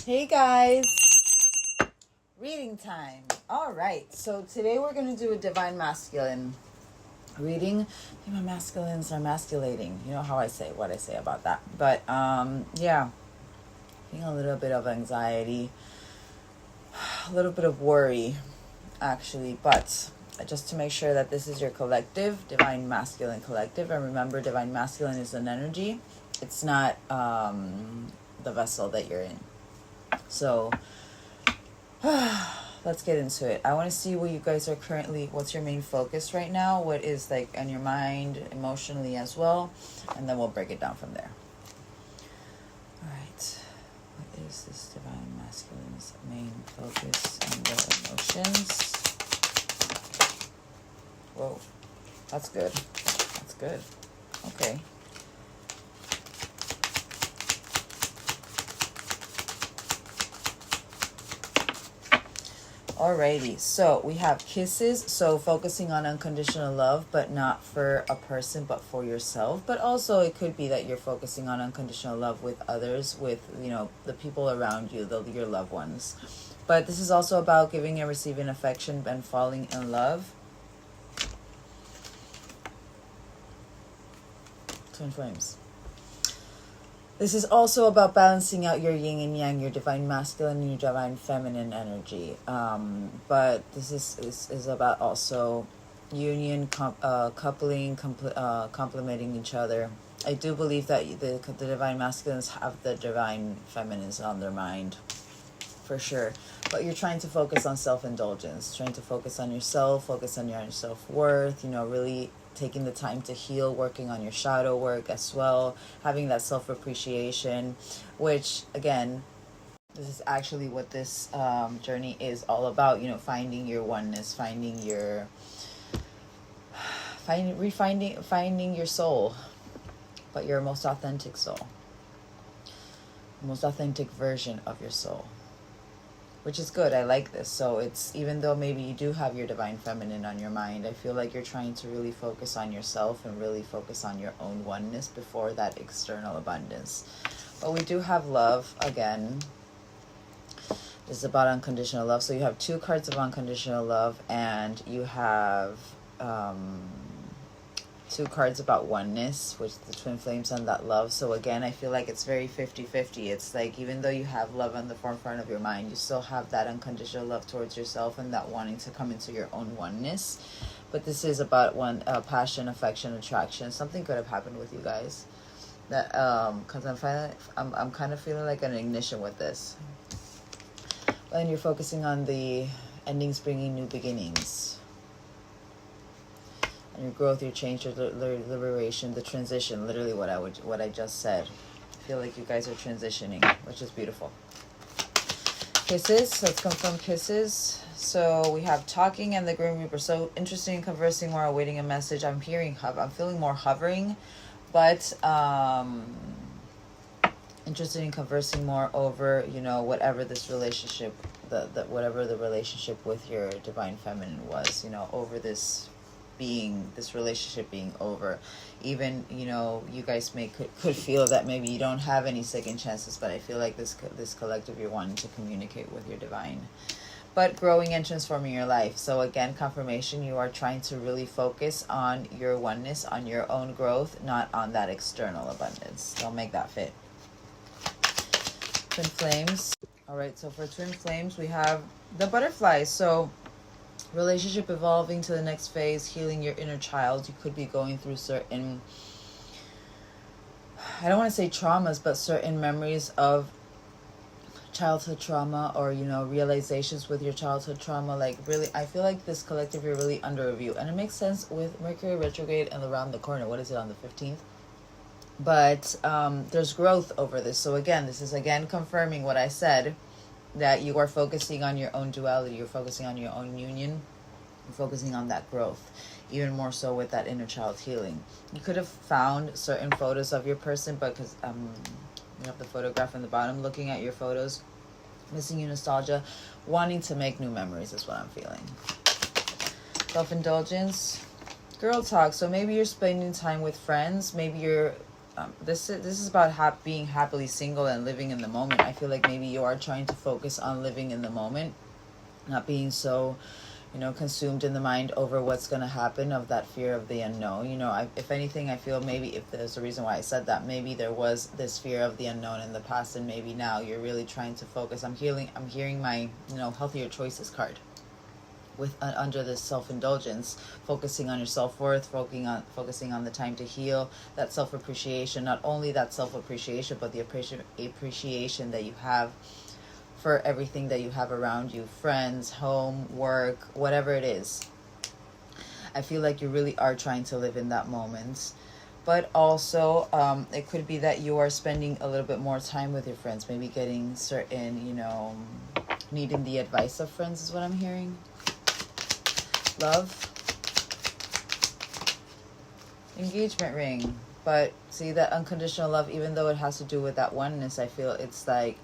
Hey guys, reading time. All right, so today we're going to do a divine masculine reading. My masculines are masculating. You know how I say what I say about that. But yeah, feeling a little bit of anxiety, a little bit of worry, actually. But just to make sure that this is your collective, divine masculine collective, and remember, divine masculine is an energy. It's not the vessel that you're in. So let's get into it. I want to see what you guys are currently, what's your main focus right now, what is like on your mind emotionally as well, and then we'll break it down from there. All right, what is this divine masculine's main focus and the emotions? Whoa, that's good. That's good. Okay. Alrighty, so we have kisses, so focusing on unconditional love, but not for a person, but for yourself. But also it could be that you're focusing on unconditional love with others, with, you know, the people around you, your loved ones. But this is also about giving and receiving affection and falling in love. Twin flames. This is also about balancing out your yin and yang, your divine masculine and your divine feminine energy. But this is about also union, coupling, complementing each other. I do believe that the divine masculines have the divine feminines on their mind, for sure. But you're trying to focus on self-indulgence, trying to focus on yourself, focus on your self-worth, you know, really taking the time to heal, working on your shadow work as well, having that self-appreciation, which again, this is actually what this journey is all about, you know, finding your oneness, finding your finding your soul, but your most authentic soul, the most authentic version of your soul, which is good. I like this. So it's, even though maybe you do have your divine feminine on your mind, I feel like you're trying to really focus on yourself and really focus on your own oneness before that external abundance. But we do have love again. This is about unconditional love. So you have two cards of unconditional love, and you have two cards about oneness, which the twin flames and that love. So again, I feel like it's very 50-50. It's like, even though you have love on the forefront of your mind, you still have that unconditional love towards yourself and that wanting to come into your own oneness. But this is about passion, affection, attraction. Something could have happened with you guys, that because I'm kind of feeling like an ignition with this. And you're focusing on the endings bringing new beginnings. And your growth, your change, your liberation, the transition, literally what I just said. I feel like you guys are transitioning, which is beautiful. Kisses, let's confirm kisses. So we have talking and the Grim Reaper. So interested in conversing more, awaiting a message. I'm feeling more hovering, but interested in conversing more over, you know, whatever this relationship, whatever the relationship with your divine feminine was, you know, over this relationship being over. Even, you know, you guys could feel that maybe you don't have any second chances, but I feel like this collective, you're wanting to communicate with your divine, but growing and transforming your life. So again, confirmation, you are trying to really focus on your oneness, on your own growth, not on that external abundance. Don't make that fit. Twin flames. All right, so for twin flames, we have the butterflies. So relationship evolving to the next phase, healing your inner child. You could be going through certain, I don't want to say traumas, but certain memories of childhood trauma, or, you know, realizations with your childhood trauma. Like, really, I feel like this collective, you're really under review, and it makes sense with Mercury retrograde and around the corner. What is it, on the 15th? But there's growth over this. So again, this is again confirming what I said, that you are focusing on your own duality, you're focusing on your own union, you're focusing on that growth, even more so with that inner child healing. You could have found certain photos of your person, but because you have the photograph in the bottom, looking at your photos, missing you nostalgia, wanting to make new memories is what I'm feeling. Self-indulgence, girl talk. So maybe you're spending time with friends, maybe you're this is about being happily single and living in the moment. I feel like maybe you are trying to focus on living in the moment, not being so, you know, consumed in the mind over what's going to happen, of that fear of the unknown. You know, if anything, I feel maybe if there's a reason why I said that, maybe there was this fear of the unknown in the past, and maybe now you're really trying to focus. I'm hearing my, you know, healthier choices card with under this self-indulgence, focusing on your self-worth, focusing on the time to heal, that self-appreciation, not only that self-appreciation, but the appreciation that you have for everything that you have around you, friends, home, work, whatever it is. I feel like you really are trying to live in that moment. But also, it could be that you are spending a little bit more time with your friends, maybe getting certain, you know, needing the advice of friends is what I'm hearing. Love, engagement ring. But see, that unconditional love, even though it has to do with that oneness, I feel it's like,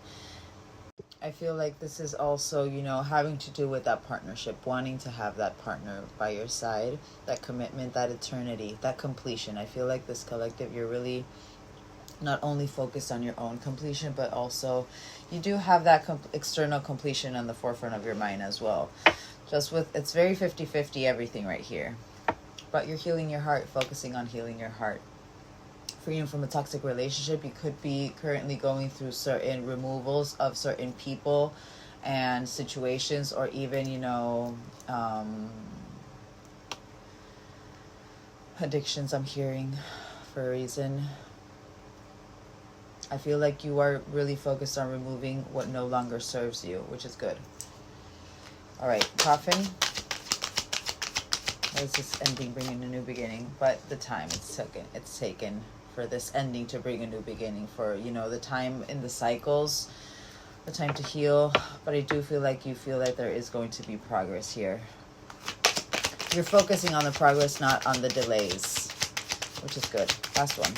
I feel like this is also, you know, having to do with that partnership, wanting to have that partner by your side, that commitment, that eternity, that completion. I feel like this collective, you're really not only focused on your own completion, but also you do have that external completion on the forefront of your mind as well. Just with, it's very 50-50 everything right here. But you're healing your heart, focusing on healing your heart. Freedom from a toxic relationship. You could be currently going through certain removals of certain people and situations, or even, you know, addictions I'm hearing for a reason. I feel like you are really focused on removing what no longer serves you, which is good. All right, coffin. What is this ending bringing a new beginning? But the time it's taken for this ending to bring a new beginning, for, you know, the time in the cycles, the time to heal. But I do feel like you feel like there is going to be progress here. You're focusing on the progress, not on the delays, which is good. Last one.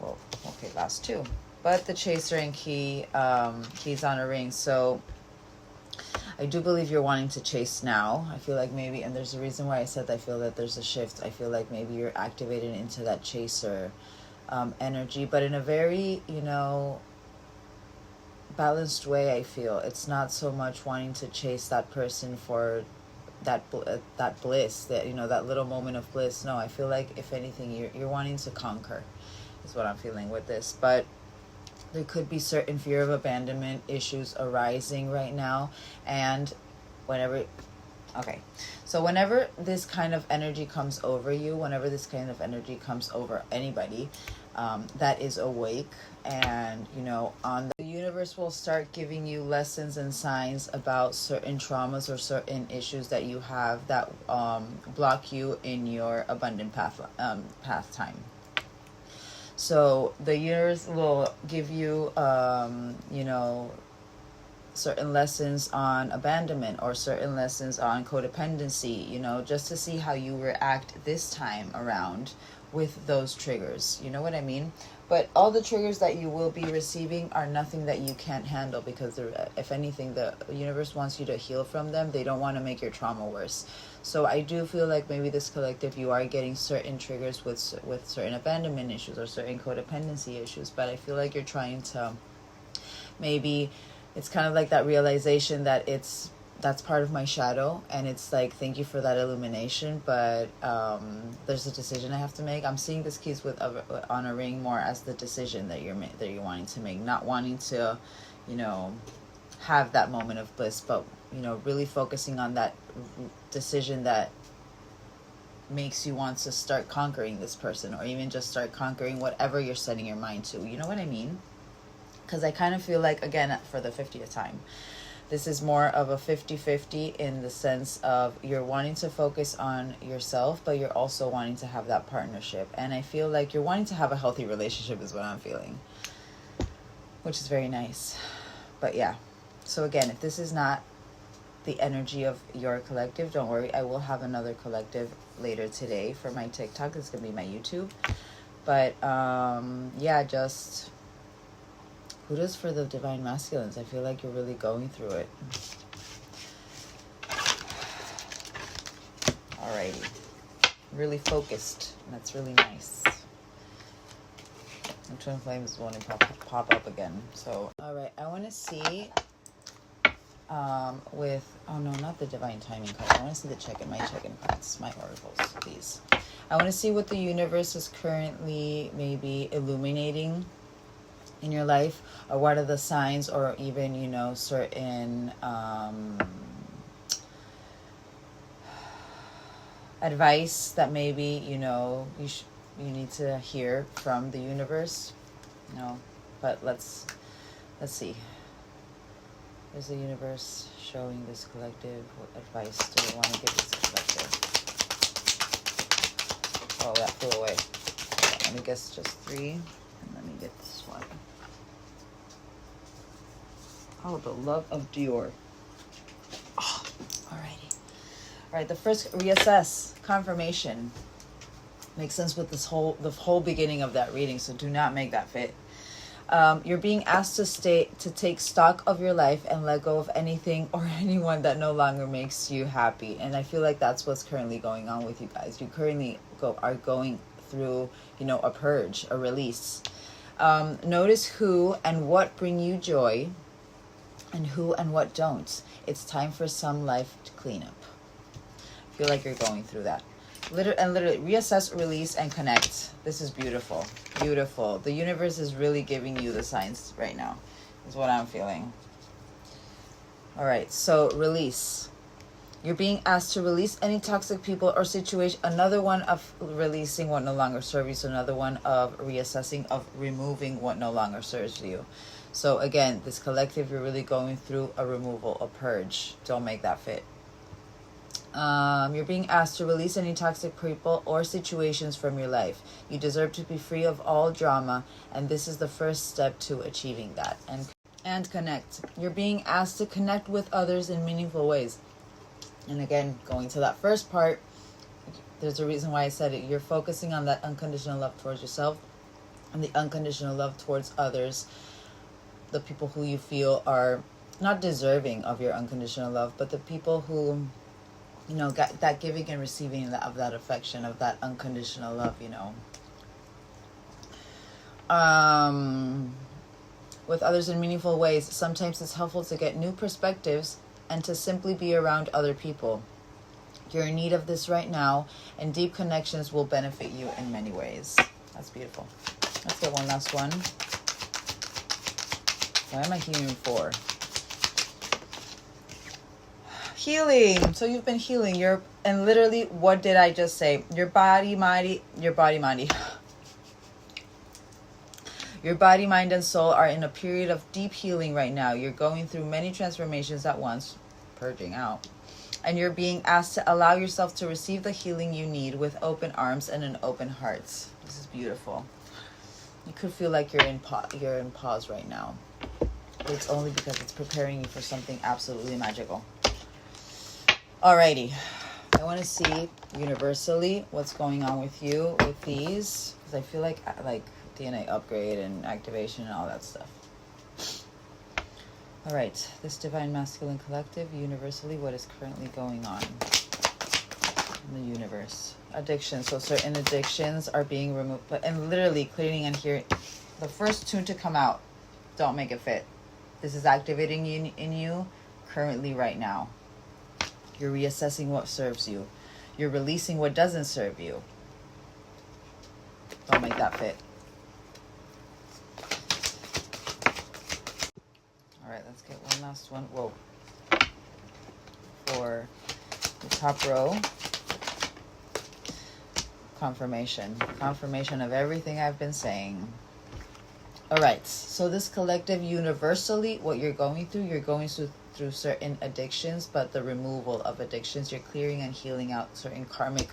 Well, okay, last two. But the chaser and key, keys on a ring. So I do believe you're wanting to chase now. I feel like maybe, and there's a reason why I said I feel that there's a shift. I feel like maybe you're activated into that chaser energy, but in a very, you know, balanced way. I feel it's not so much wanting to chase that person for that bliss, that, you know, that little moment of bliss. No, I feel like if anything, you're wanting to conquer is what I'm feeling with this. But there could be certain fear of abandonment issues arising right now. And whenever this kind of energy comes over you, whenever this kind of energy comes over anybody that is awake, and, you know, on the universe will start giving you lessons and signs about certain traumas or certain issues that you have that block you in your abundant path time. So the universe will give you, you know, certain lessons on abandonment, or certain lessons on codependency, you know, just to see how you react this time around with those triggers. You know what I mean? But all the triggers that you will be receiving are nothing that you can't handle, because if anything, the universe wants you to heal from them. They don't want to make your trauma worse. So I do feel like maybe this collective, you are getting certain triggers with certain abandonment issues or certain codependency issues. But I feel like you're trying to, maybe it's kind of like that realization that that's part of my shadow, and it's like, thank you for that illumination, but there's a decision I have to make. I'm seeing this keys on a ring more as the decision that you're wanting to make, not wanting to, you know, have that moment of bliss, but, you know, really focusing on that decision that makes you want to start conquering this person, or even just start conquering whatever you're setting your mind to. You know what I mean? Because I kind of feel like, again, for the 50th time, this is more of a 50-50 in the sense of you're wanting to focus on yourself, but you're also wanting to have that partnership. And I feel like you're wanting to have a healthy relationship is what I'm feeling, which is very nice. But yeah, so again, if this is not the energy of your collective, don't worry. I will have another collective later today for my TikTok. It's going to be my YouTube. But yeah, just kudos for the divine masculines. I feel like you're really going through it. Alrighty. Really focused. That's really nice. twin flames want to pop up again. So, all right, I want to see with, oh no, not the divine timing card. I want to see the my check-in cards, my oracles, please. I want to see what the universe is currently maybe illuminating in your life, or what are the signs, or even, you know, certain advice that maybe, you know, you need to hear from the universe, you know. But let's see. Is the universe showing this collective? What advice do we want to give this collective? Oh, that flew away. Okay, let me guess just 3, and let me get this one. Oh, the love of Dior. Oh, alrighty. All right, the first, reassess, confirmation. Makes sense with the whole beginning of that reading, so do not make that fit. You're being asked to take stock of your life and let go of anything or anyone that no longer makes you happy. And I feel like that's what's currently going on with you guys. You currently are going through, you know, a purge, a release. Notice who and what bring you joy and who and what don't. It's time for some life to clean up. I feel like you're going through that. Literally reassess, release, and connect. This is beautiful. Beautiful. The universe is really giving you the signs right now, is what I'm feeling. All right, so release. You're being asked to release any toxic people or situation. Another one of releasing what no longer serves you. So another one of reassessing, of removing what no longer serves you. So again, this collective, you're really going through a removal, a purge. Don't make that fit. You're being asked to release any toxic people or situations from your life. You deserve to be free of all drama, and this is the first step to achieving that. And connect. You're being asked to connect with others in meaningful ways. And again, going to that first part, there's a reason why I said it. You're focusing on that unconditional love towards yourself and the unconditional love towards others, the people who you feel are not deserving of your unconditional love, but the people who, you know, got that giving and receiving of that affection, of that unconditional love, you know. With others in meaningful ways, sometimes it's helpful to get new perspectives and to simply be around other people. You're in need of this right now, and deep connections will benefit you in many ways. That's beautiful. Let's get one last one. Why am I healing for? Healing. So you've been healing. And literally, what did I just say? Your body, mind, and soul are in a period of deep healing right now. You're going through many transformations at once, purging out. And you're being asked to allow yourself to receive the healing you need with open arms and an open heart. This is beautiful. You could feel like you're in pause right now. But it's only because it's preparing you for something absolutely magical. Alrighty. I want to see universally what's going on with you with these, because I feel like DNA upgrade and activation and all that stuff. All right, this divine masculine collective, universally, what is currently going on in the universe? Addiction. So certain addictions are being removed, and literally cleaning and hearing. The first tune to come out, don't make it fit. This is activating in you currently right now. You're reassessing what serves you. You're releasing what doesn't serve you. Don't make that fit. All right, let's get one last one. Whoa. For the top row. Confirmation. Confirmation of everything I've been saying. All right, so this collective, universally, what you're going through certain addictions, but the removal of addictions, you're clearing and healing out certain karmic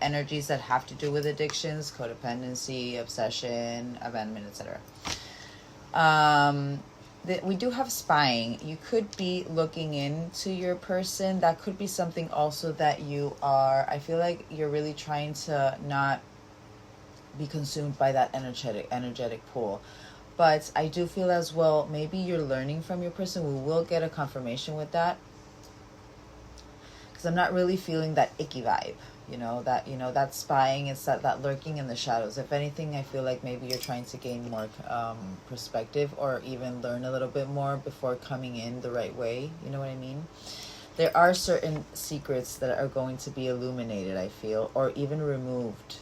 energies that have to do with addictions, codependency, obsession, abandonment, etc. We do have spying. You could be looking into your person. That could be something also that you are, I feel like you're really trying to not be consumed by that energetic pool. But I do feel as well, maybe you're learning from your person. We will get a confirmation with that, because I'm not really feeling that icky vibe, that spying. It's that lurking in the shadows. If anything, I feel like maybe you're trying to gain more perspective, or even learn a little bit more before coming in the right way. You know what I mean? There are certain secrets that are going to be illuminated, I feel, or even removed.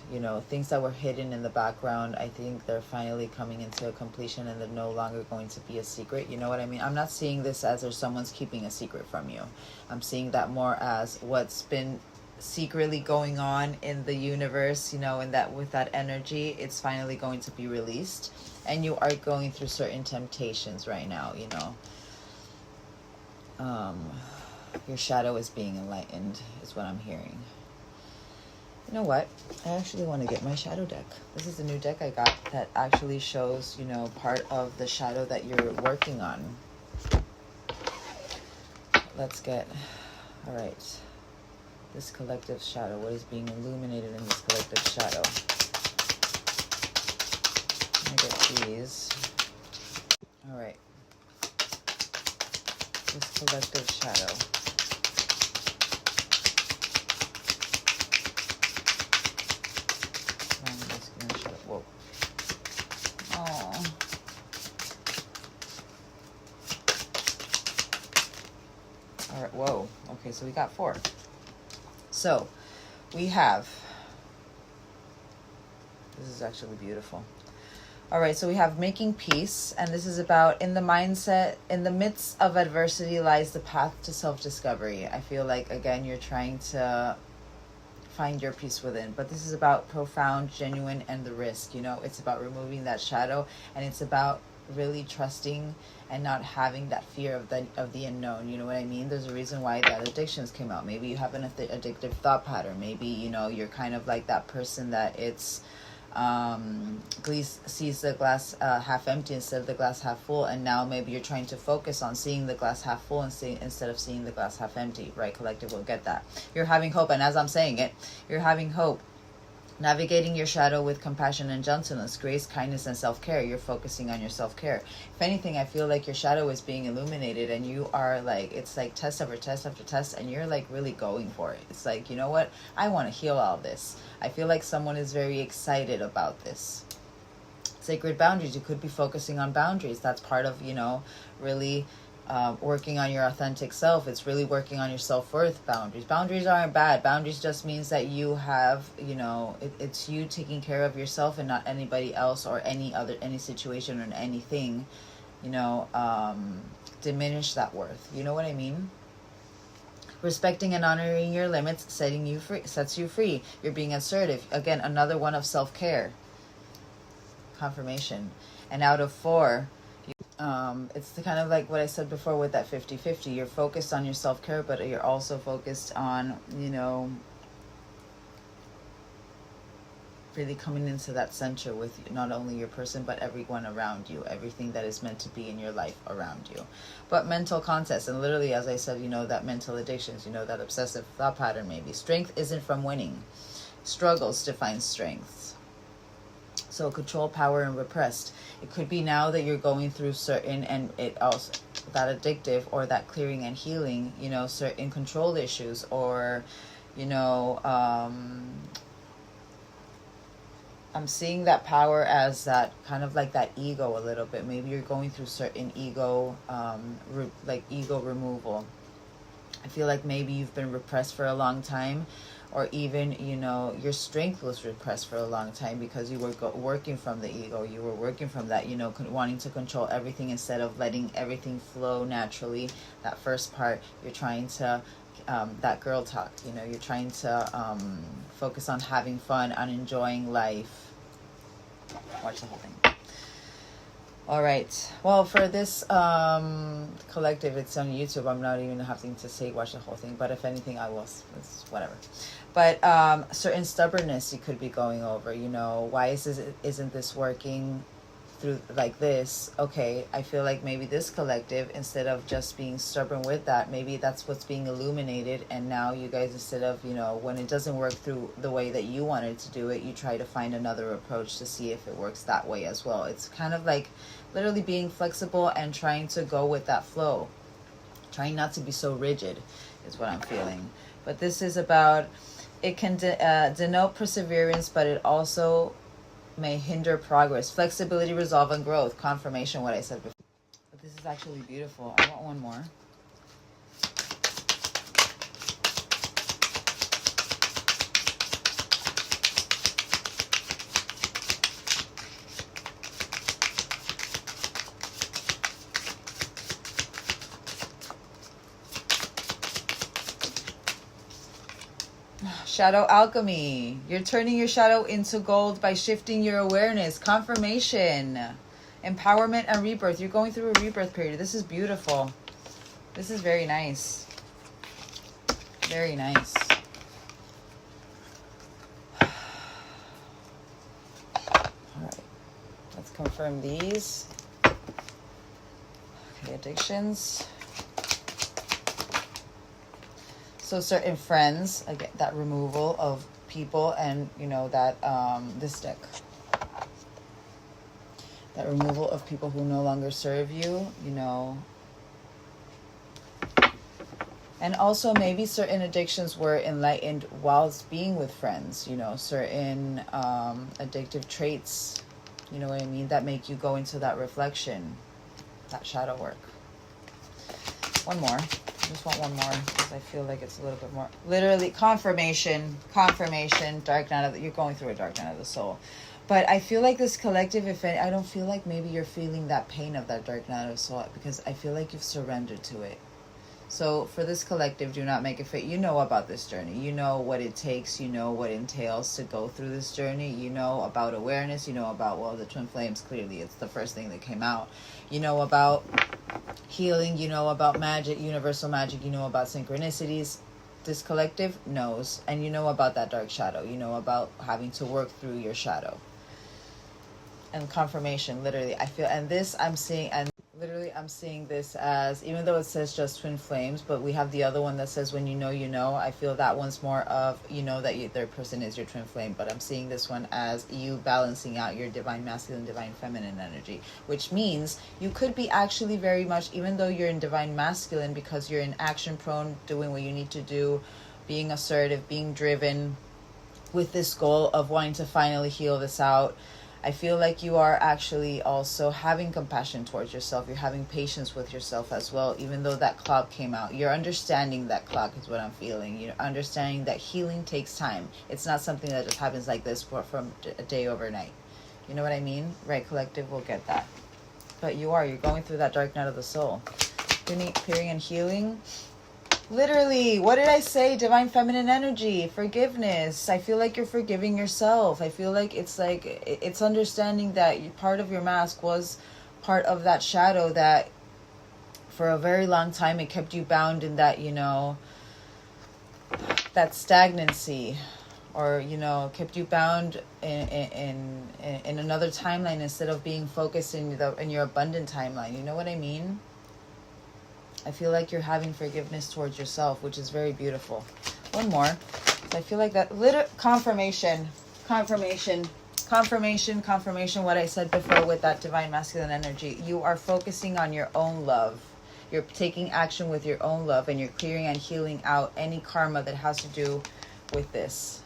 Things that were hidden in the background, I think they're finally coming into a completion, and they're no longer going to be a secret. You know what I mean? I'm not seeing this as there's someone's keeping a secret from you. I'm seeing that more as what's been secretly going on in the universe, and that with that energy, it's finally going to be released. And you are going through certain temptations right now. Your shadow is being enlightened, is what I'm hearing. You know what? I actually want to get my shadow deck. This is a new deck I got that actually shows, part of the shadow that you're working on. Let's get, all right. This collective shadow. What is being illuminated in this collective shadow? Let me get these. All right. This collective shadow. Whoa. Oh. All right. Whoa. Okay, so we got 4. So we have, this is actually beautiful. All right, so we have making peace, and this is about in the mindset, in the midst of adversity lies the path to self-discovery. I feel like, again, you're trying to find your peace within, but this is about profound, genuine, and the risk. It's about removing that shadow, and it's about really trusting and not having that fear of the unknown. You know what I mean? There's a reason why that addictions came out. Maybe you have an addictive thought pattern. Maybe you're kind of like that person that it's sees the glass half empty instead of the glass half full, and now maybe you're trying to focus on seeing the glass half full instead of seeing the glass half empty. Right, collective will get that. You're having hope, and as I'm saying it, you're having hope. Navigating your shadow with compassion and gentleness, grace, kindness, and self-care. You're focusing on your self-care. If anything, I feel like your shadow is being illuminated, and you are like, it's like test after test after test, and you're like really going for it. It's like, you know what? I want to heal all this. I feel like someone is very excited about this. Sacred boundaries. You could be focusing on boundaries. That's part of, really working on your authentic self. It's really working on your self-worth. Boundaries aren't bad. Boundaries just means that you have, it's you taking care of yourself and not anybody else or any situation or anything, diminish that worth. You know what I mean? Respecting and honoring your limits, sets you free. You're being assertive. Again, another one of self-care. Confirmation. And out of 4, it's the kind of like what I said before with that 50-50. You're focused on your self-care, but you're also focused on, really coming into that center with not only your person, but everyone around you, everything that is meant to be in your life around you. But mental contests, and literally, as I said, that mental addictions, that obsessive thought pattern maybe. Strength isn't from winning. Struggles define strength. So control, power, and repressed. It could be now that you're going through certain, and it also, that addictive or that clearing and healing, certain control issues, or, I'm seeing that power as that kind of like that ego a little bit. Maybe you're going through certain ego, like ego removal. I feel like maybe you've been repressed for a long time, or even, your strength was repressed for a long time because you were working from the ego. You were working from that, wanting to control everything instead of letting everything flow naturally. That first part, you're trying to, that girl talk, you're trying to focus on having fun, on enjoying life. Watch the whole thing. All right. Well, for this collective, it's on YouTube. I'm not even having to say watch the whole thing. But if anything, I will. It's whatever. But certain stubbornness you could be going over. Why isn't this working through like this? Okay, I feel like maybe this collective, instead of just being stubborn with that, maybe that's what's being illuminated. And now you guys, instead of, when it doesn't work through the way that you wanted to do it, you try to find another approach to see if it works that way as well. It's kind of like literally being flexible and trying to go with that flow. Trying not to be so rigid is what I'm feeling. But this is about It can denote perseverance, but it also may hinder progress. Flexibility, resolve, and growth. Confirmation, what I said before. But this is actually beautiful. I want one more. Shadow alchemy. You're turning your shadow into gold by shifting your awareness. Confirmation. Empowerment and rebirth. You're going through a rebirth period. This is beautiful. This is very nice. Very nice. Alright. Let's confirm these. Okay, addictions. So certain friends, again, that removal of people, and you know that this deck, that removal of people who no longer serve you, you know, and also maybe certain addictions were enlightened whilst being with friends, you know, certain addictive traits, you know what I mean, that make you go into that reflection, that shadow work. One more. I just want one more because I feel like it's a little bit more. Literally, confirmation, dark night of you're going through a dark night of the soul. But I feel like this collective, if any, I don't feel like maybe you're feeling that pain of that dark night of the soul because I feel like you've surrendered to it. So for this collective, do not make it fit. You know about this journey. You know what it takes. You know what it entails to go through this journey. You know about awareness. You know about, well, the twin flames, clearly. It's the first thing that came out. You know about healing. You know about magic, universal magic. You know about synchronicities. This collective knows. And you know about that dark shadow. You know about having to work through your shadow. And confirmation, literally. I feel, and this I'm seeing, and literally, I'm seeing this as, even though it says just twin flames, but we have the other one that says when you know, you know. I feel that one's more of, you know, that their person is your twin flame. But I'm seeing this one as you balancing out your divine masculine, divine feminine energy, which means you could be actually very much, even though you're in divine masculine, because you're in action prone, doing what you need to do, being assertive, being driven with this goal of wanting to finally heal this out. I feel like you are actually also having compassion towards yourself. You're having patience with yourself as well, even though that clock came out. You're understanding that clock is what I'm feeling. You're understanding that healing takes time. It's not something that just happens like this from a day overnight. You know what I mean? Right, collective, we'll get that. But you're going through that dark night of the soul. Clearing and healing. Literally, what did I say? Divine feminine energy, forgiveness. I feel like you're forgiving yourself. I feel like it's understanding that part of your mask was part of that shadow that for a very long time it kept you bound in that, you know, that stagnancy, or, you know, kept you bound in another timeline instead of being focused in your abundant timeline. You know what I mean? I feel like you're having forgiveness towards yourself, which is very beautiful. One more. So I feel like that confirmation, what I said before with that divine masculine energy. You are focusing on your own love. You're taking action with your own love, and you're clearing and healing out any karma that has to do with this.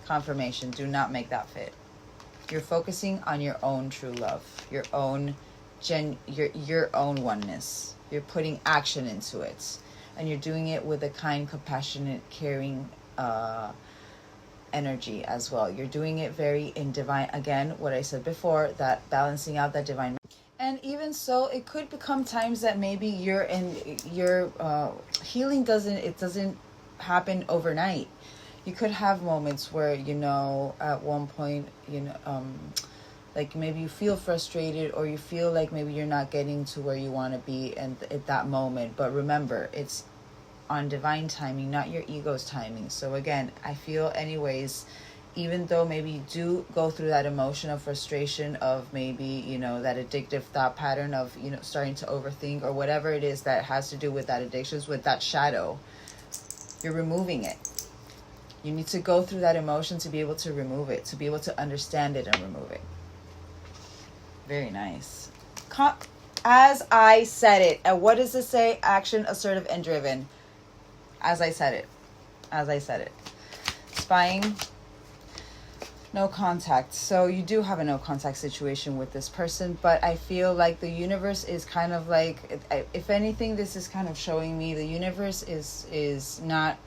Confirmation. Do not make that fit. You're focusing on your own true love, your own your own oneness. You're putting action into it, and you're doing it with a kind, compassionate, caring energy as well. You're doing it very in divine, again, what I said before, that balancing out that divine. And even so, it could become times that maybe your healing doesn't happen overnight. You could have moments where, you know, at one point, you know, like maybe you feel frustrated, or you feel like maybe you're not getting to where you want to be at that moment. But remember, it's on divine timing, not your ego's timing. So again, I feel anyways, even though maybe you do go through that emotion of frustration of maybe, you know, that addictive thought pattern of, you know, starting to overthink or whatever it is that has to do with that addictions, with that shadow, you're removing it. You need to go through that emotion to be able to remove it, to be able to understand it and remove it. Very nice. As I said it. And what does this say? Action, assertive, and driven. As I said it. as I said it. Spying, no contact. So you do have a no contact situation with this person, but I feel like the universe is kind of like, if anything, this is kind of showing me the universe is not,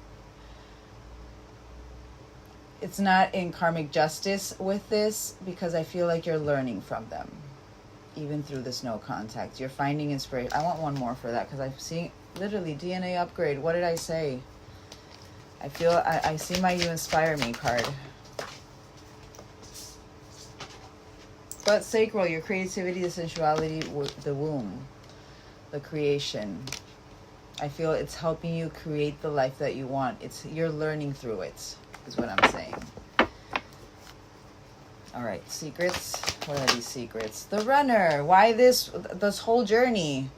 it's not in karmic justice with this, because I feel like you're learning from them, even through this no contact. You're finding inspiration. I want one more for that, because I'm seeing literally DNA upgrade. What did I say? I feel I see my You Inspire Me card. But sacral, your creativity, the sensuality, the womb, the creation. I feel it's helping you create the life that you want. You're learning through it, is what I'm saying. All right, secrets. What are these secrets? The runner. Why this whole journey?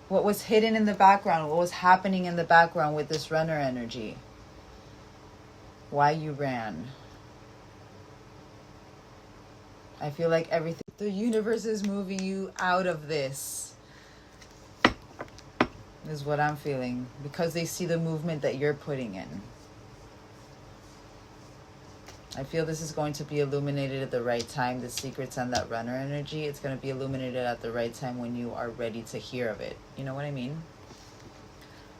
What was hidden in the background? What was happening in the background with this runner energy? Why you ran? I feel like everything, the universe is moving you out of this, is what I'm feeling, because they see the movement that you're putting in. I feel this is going to be illuminated at the right time, the secrets and that runner energy. It's going to be illuminated at the right time when you are ready to hear of it. You know what I mean?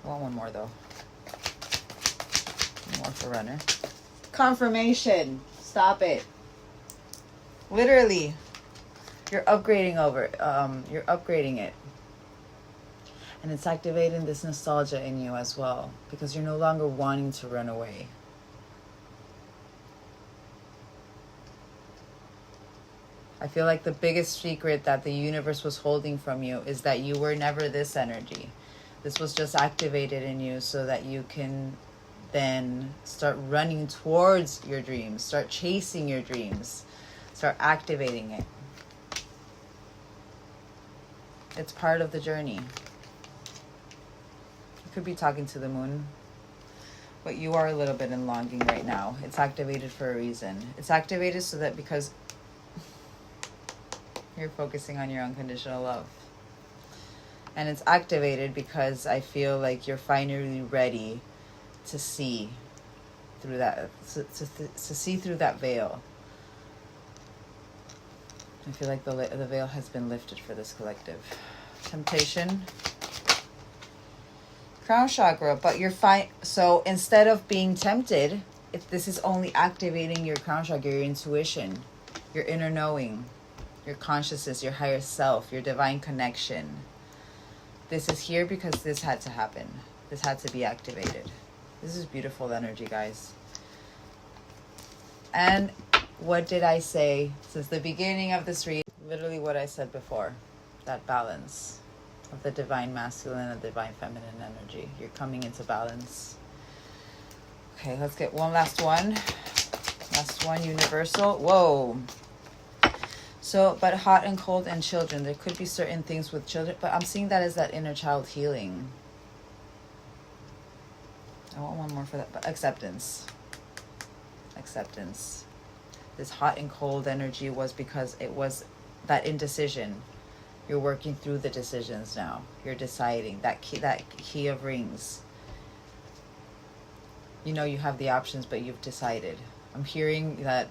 I want one more though. One more for runner. Confirmation. Stop it. Literally. You're upgrading you're upgrading it. And it's activating this nostalgia in you as well, because you're no longer wanting to run away. I feel like the biggest secret that the universe was holding from you is that you were never this energy. This was just activated in you so that you can then start running towards your dreams, start chasing your dreams, start activating it. It's part of the journey. You could be talking to the moon, but you are a little bit in longing right now. It's activated for a reason. It's activated so that because you're focusing on your unconditional love. And it's activated because I feel like you're finally ready to see through that, to see through that veil. I feel like the veil has been lifted for this collective. Temptation. Crown chakra, but you're fine. So instead of being tempted, this is only activating your crown chakra, your intuition, your inner knowing, your consciousness, your higher self, your divine connection. This is here because this had to happen. This had to be activated. This is beautiful energy, guys. And what did I say since the beginning of this read? Literally what I said before. That balance of the divine masculine and divine feminine energy. You're coming into balance. Okay, let's get one last one. Last one, universal. Whoa. So, but hot and cold and children. There could be certain things with children, but I'm seeing that as that inner child healing. I want one more for that, but acceptance. Acceptance. This hot and cold energy was because it was that indecision. You're working through the decisions now. You're deciding. That key of rings. You know you have the options, but you've decided. I'm hearing that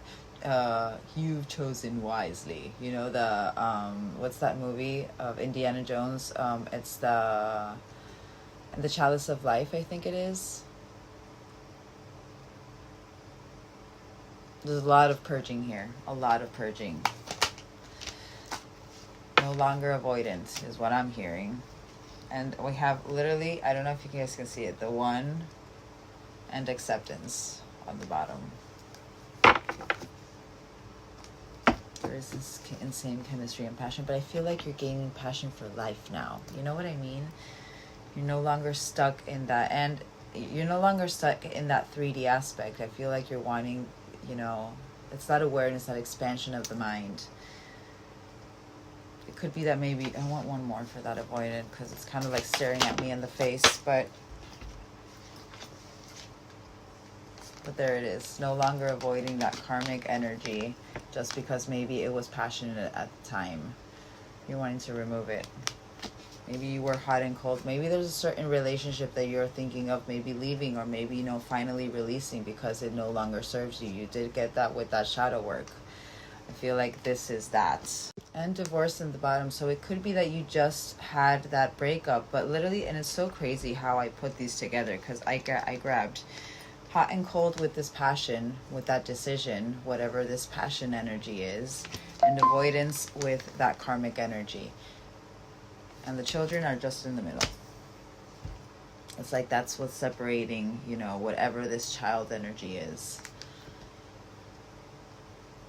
you've chosen wisely. You know the what's that movie of Indiana Jones? It's the Chalice of Life, I think it is. There's a lot of purging here. A lot of purging. No longer avoidant is what I'm hearing. And we have literally, I don't know if you guys can see it, the one and acceptance on the bottom. There is this insane chemistry and passion, but I feel like you're gaining passion for life now. You know what I mean? You're no longer stuck in that, and you're no longer stuck in that 3D aspect. I feel like you're wanting, you know, it's that awareness, that expansion of the mind. It could be that maybe, I want one more for that avoidant, because it's kind of like staring at me in the face, but there it is. No longer avoiding that karmic energy just because maybe it was passionate at the time. You're wanting to remove it. Maybe you were hot and cold. Maybe there's a certain relationship that you're thinking of maybe leaving, or maybe, you know, finally releasing because it no longer serves you. You did get that with that shadow work. I feel like this is that. And divorce in the bottom. So it could be that you just had that breakup, but literally, and it's so crazy how I put these together, because I grabbed hot and cold with this passion, with that decision, whatever this passion energy is, and avoidance with that karmic energy. And the children are just in the middle. It's like that's what's separating, you know, whatever this child energy is.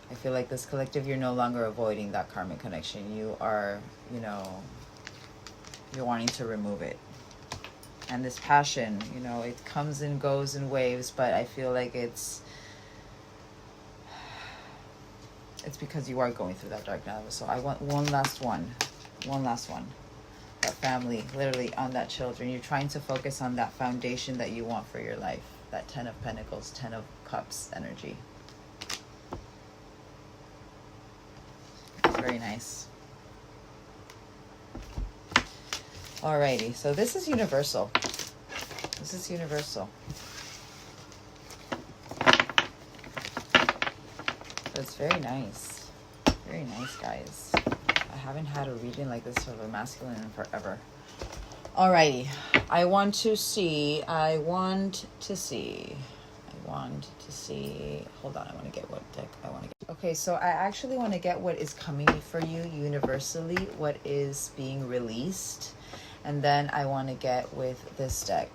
I feel like this collective, you're no longer avoiding that karmic connection. You are, you know, you're wanting to remove it. And this passion, you know, it comes and goes in waves, but I feel like it's because you are going through that dark night. So I want one last one. That family, literally on that children. You're trying to focus on that foundation that you want for your life. That 10 of Pentacles, 10 of Cups energy. It's very nice. Alrighty, so this is universal. This is universal. So it's very nice. Very nice, guys. I haven't had a reading like this of a masculine in forever. Alrighty. I want to see. Hold on, I want to get what deck I want to get. Okay, so I actually want to get what is coming for you universally, what is being released. And then I want to get with this deck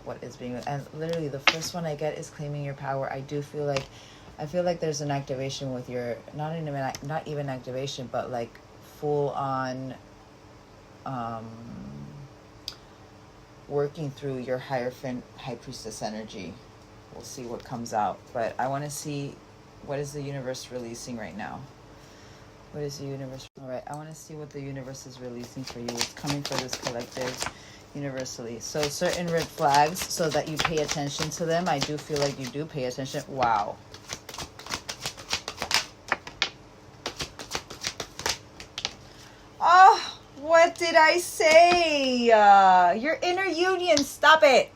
what is being, and literally the first one I get is claiming your power. I feel like there's an activation with your, not even activation, but like full on working through your Hierophant High Priestess energy. We'll see what comes out, but I want to see what is the universe releasing right now. What is the universe? All right, I want to see what the universe is releasing for you. What's coming for this collective universally. So certain red flags, so that you pay attention to them. I do feel like you do pay attention. Wow. Oh, what did I say? Your inner union, stop it.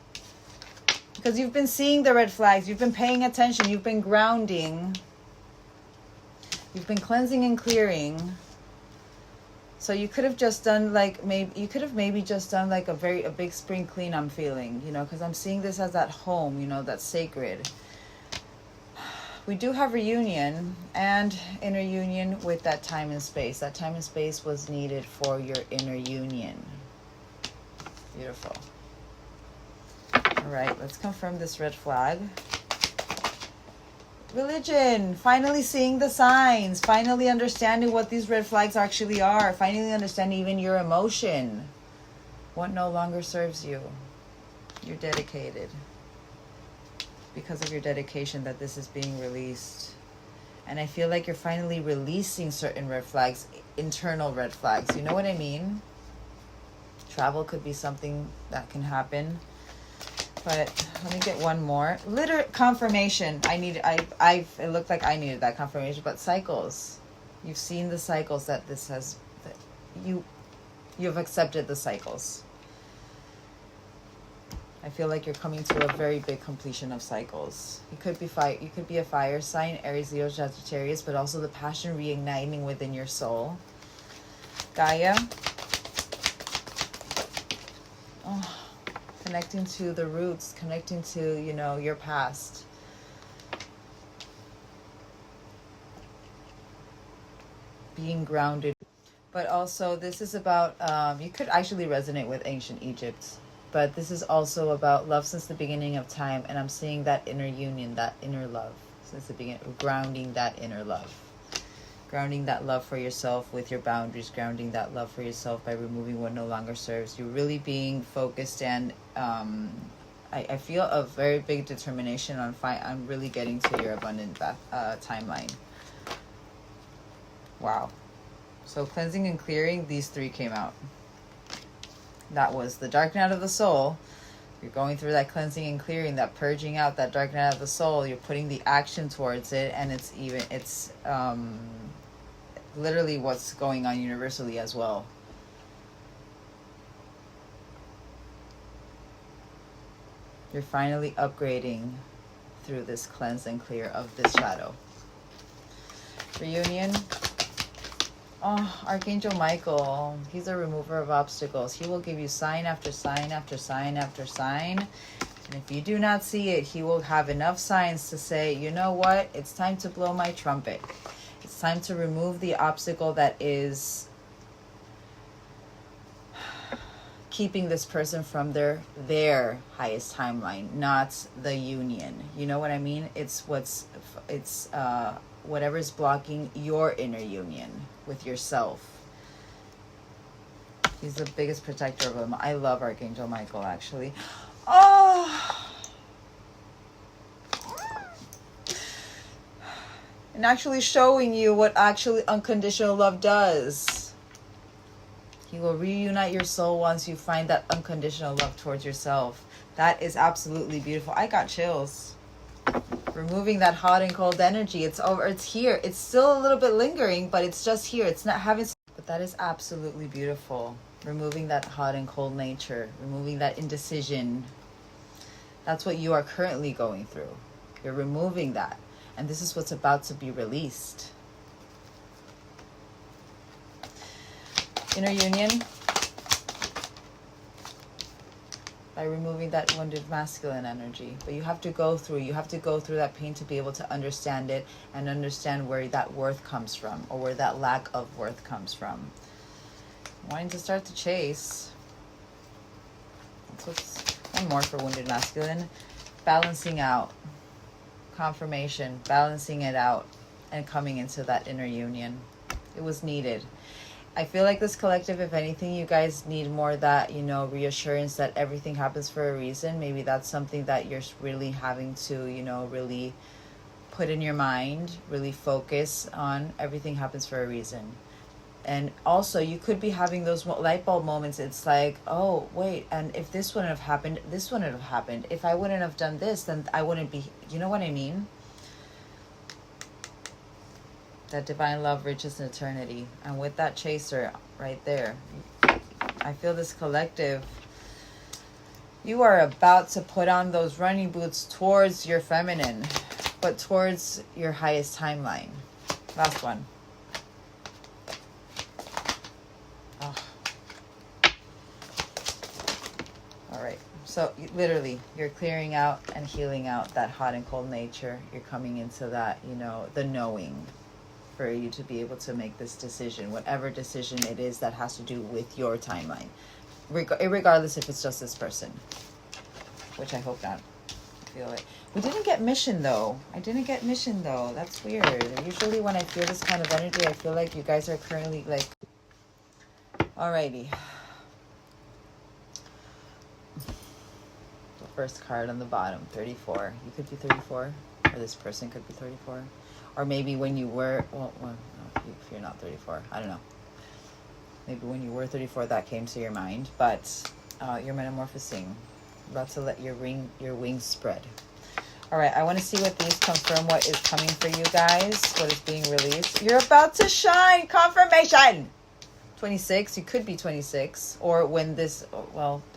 Because you've been seeing the red flags. You've been paying attention. You've been grounding. You've been cleansing and clearing. So you could have just done like, maybe just done like a big spring clean, I'm feeling, you know, because I'm seeing this as that home, you know, that's sacred. We do have reunion and inner union with that time and space. That time and space was needed for your inner union. Beautiful. All right, let's confirm this red flag. Religion, finally seeing the signs, finally understanding what these red flags actually are, finally understanding even your emotion, what no longer serves you. You're dedicated. Because of your dedication that this is being released. And I feel like you're finally releasing certain red flags, internal red flags. You know what I mean? Travel could be something that can happen. But let me get one more. Confirmation. It looked like I needed that confirmation. But cycles. You've seen the cycles that this has. That you've accepted the cycles. I feel like you're coming to a very big completion of cycles. You could be You could be a fire sign, Aries, Leo, Sagittarius, but also the passion reigniting within your soul. Gaia. Oh. Connecting to the roots, connecting to, you know, your past. Being grounded. But also, this is about, you could actually resonate with ancient Egypt. But this is also about love since the beginning of time. And I'm seeing that inner union, that inner love. Since the beginning, grounding that inner love. Grounding that love for yourself with your boundaries, grounding that love for yourself by removing what no longer serves you. Really being focused, and I feel a very big determination on I'm really getting to your abundant timeline. Wow. So cleansing and clearing, these three came out. That was the dark night of the soul. You're going through that cleansing and clearing, that purging out, that dark night of the soul. You're putting the action towards it, and it's literally what's going on universally as well. You're finally upgrading through this cleanse and clear of this shadow. Reunion. Oh, Archangel Michael. He's a remover of obstacles. He will give you sign after sign after sign after sign. And if you do not see it, he will have enough signs to say, you know what? It's time to blow my trumpet. It's time to remove the obstacle that is keeping this person from their highest timeline, not the union. You know what I mean? It's whatever is blocking your inner union with yourself. He's the biggest protector of them. I love Archangel Michael, actually. Oh! And actually showing you what actually unconditional love does. He will reunite your soul once you find that unconditional love towards yourself. That is absolutely beautiful. I got chills. Removing that hot and cold energy. It's over. It's here. It's still a little bit lingering, but it's just here. It's not having... But that is absolutely beautiful. Removing that hot and cold nature. Removing that indecision. That's what you are currently going through. You're removing that. And this is what's about to be released. Inner union. By removing that wounded masculine energy. But you have to go through that pain to be able to understand it and understand where that worth comes from, or where that lack of worth comes from. Wanting to start to chase. That's what's one more for wounded masculine. Balancing out. Confirmation. Balancing it out and coming into that inner union. It was needed. I feel like this collective, if anything, you guys need more that, reassurance that everything happens for a reason. Maybe that's something that you're really having to, really put in your mind, really focus on. Everything happens for a reason. And also, you could be having those light bulb moments. It's like, oh, wait, and if this wouldn't have happened, this wouldn't have happened. If I wouldn't have done this, then I wouldn't be, you know what I mean? That divine love reaches an eternity. And with that chaser right there, I feel this collective, you are about to put on those running boots towards your feminine, but towards your highest timeline. Last one. Oh. All right. So literally, you're clearing out and healing out that hot and cold nature. You're coming into that, the knowing, for you to be able to make this decision, whatever decision it is that has to do with your timeline, regardless if it's just this person, which I hope not. I feel it. We didn't get mission though. I didn't get mission though. That's weird. Usually when I feel this kind of energy, I feel like you guys are currently like... Alrighty. The first card on the bottom, 34. You could be 34, or this person could be 34. Or maybe when you were, if you're not 34, I don't know. Maybe when you were 34, that came to your mind. But you're metamorphosing. About to let your wings spread. All right, I want to see what these confirm, what is coming for you guys, what is being released. You're about to shine. Confirmation. 26. You could be 26. Or when this,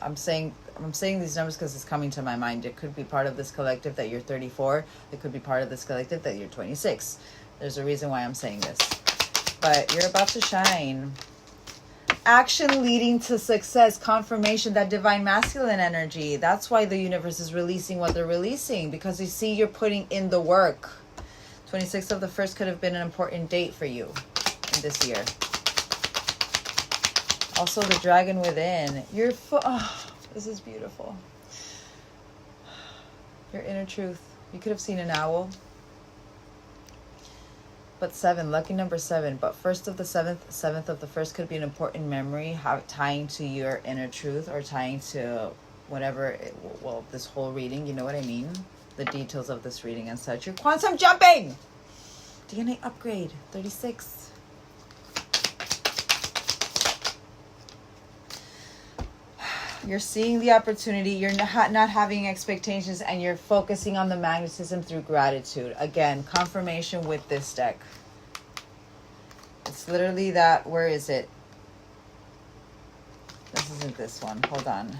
I'm saying these numbers because it's coming to my mind. It could be part of this collective that you're 34. It could be part of this collective that you're 26. There's a reason why I'm saying this. But you're about to shine. Action leading to success. Confirmation, that divine masculine energy. That's why the universe is releasing what they're releasing. Because you see you're putting in the work. 26th of the 1st could have been an important date for you in this year. Also, the dragon within. This is beautiful. Your inner truth. You could have seen an owl. But 7, lucky number 7. But 1st of the 7th, 7th of the 1st could be an important memory, tying to your inner truth, or tying to whatever, this whole reading, you know what I mean? The details of this reading and such. You're quantum jumping! DNA upgrade, 36. You're seeing the opportunity. You're not having expectations, and you're focusing on the magnetism through gratitude. Again, confirmation with this deck. It's literally that. Where is it? This isn't this one. Hold on.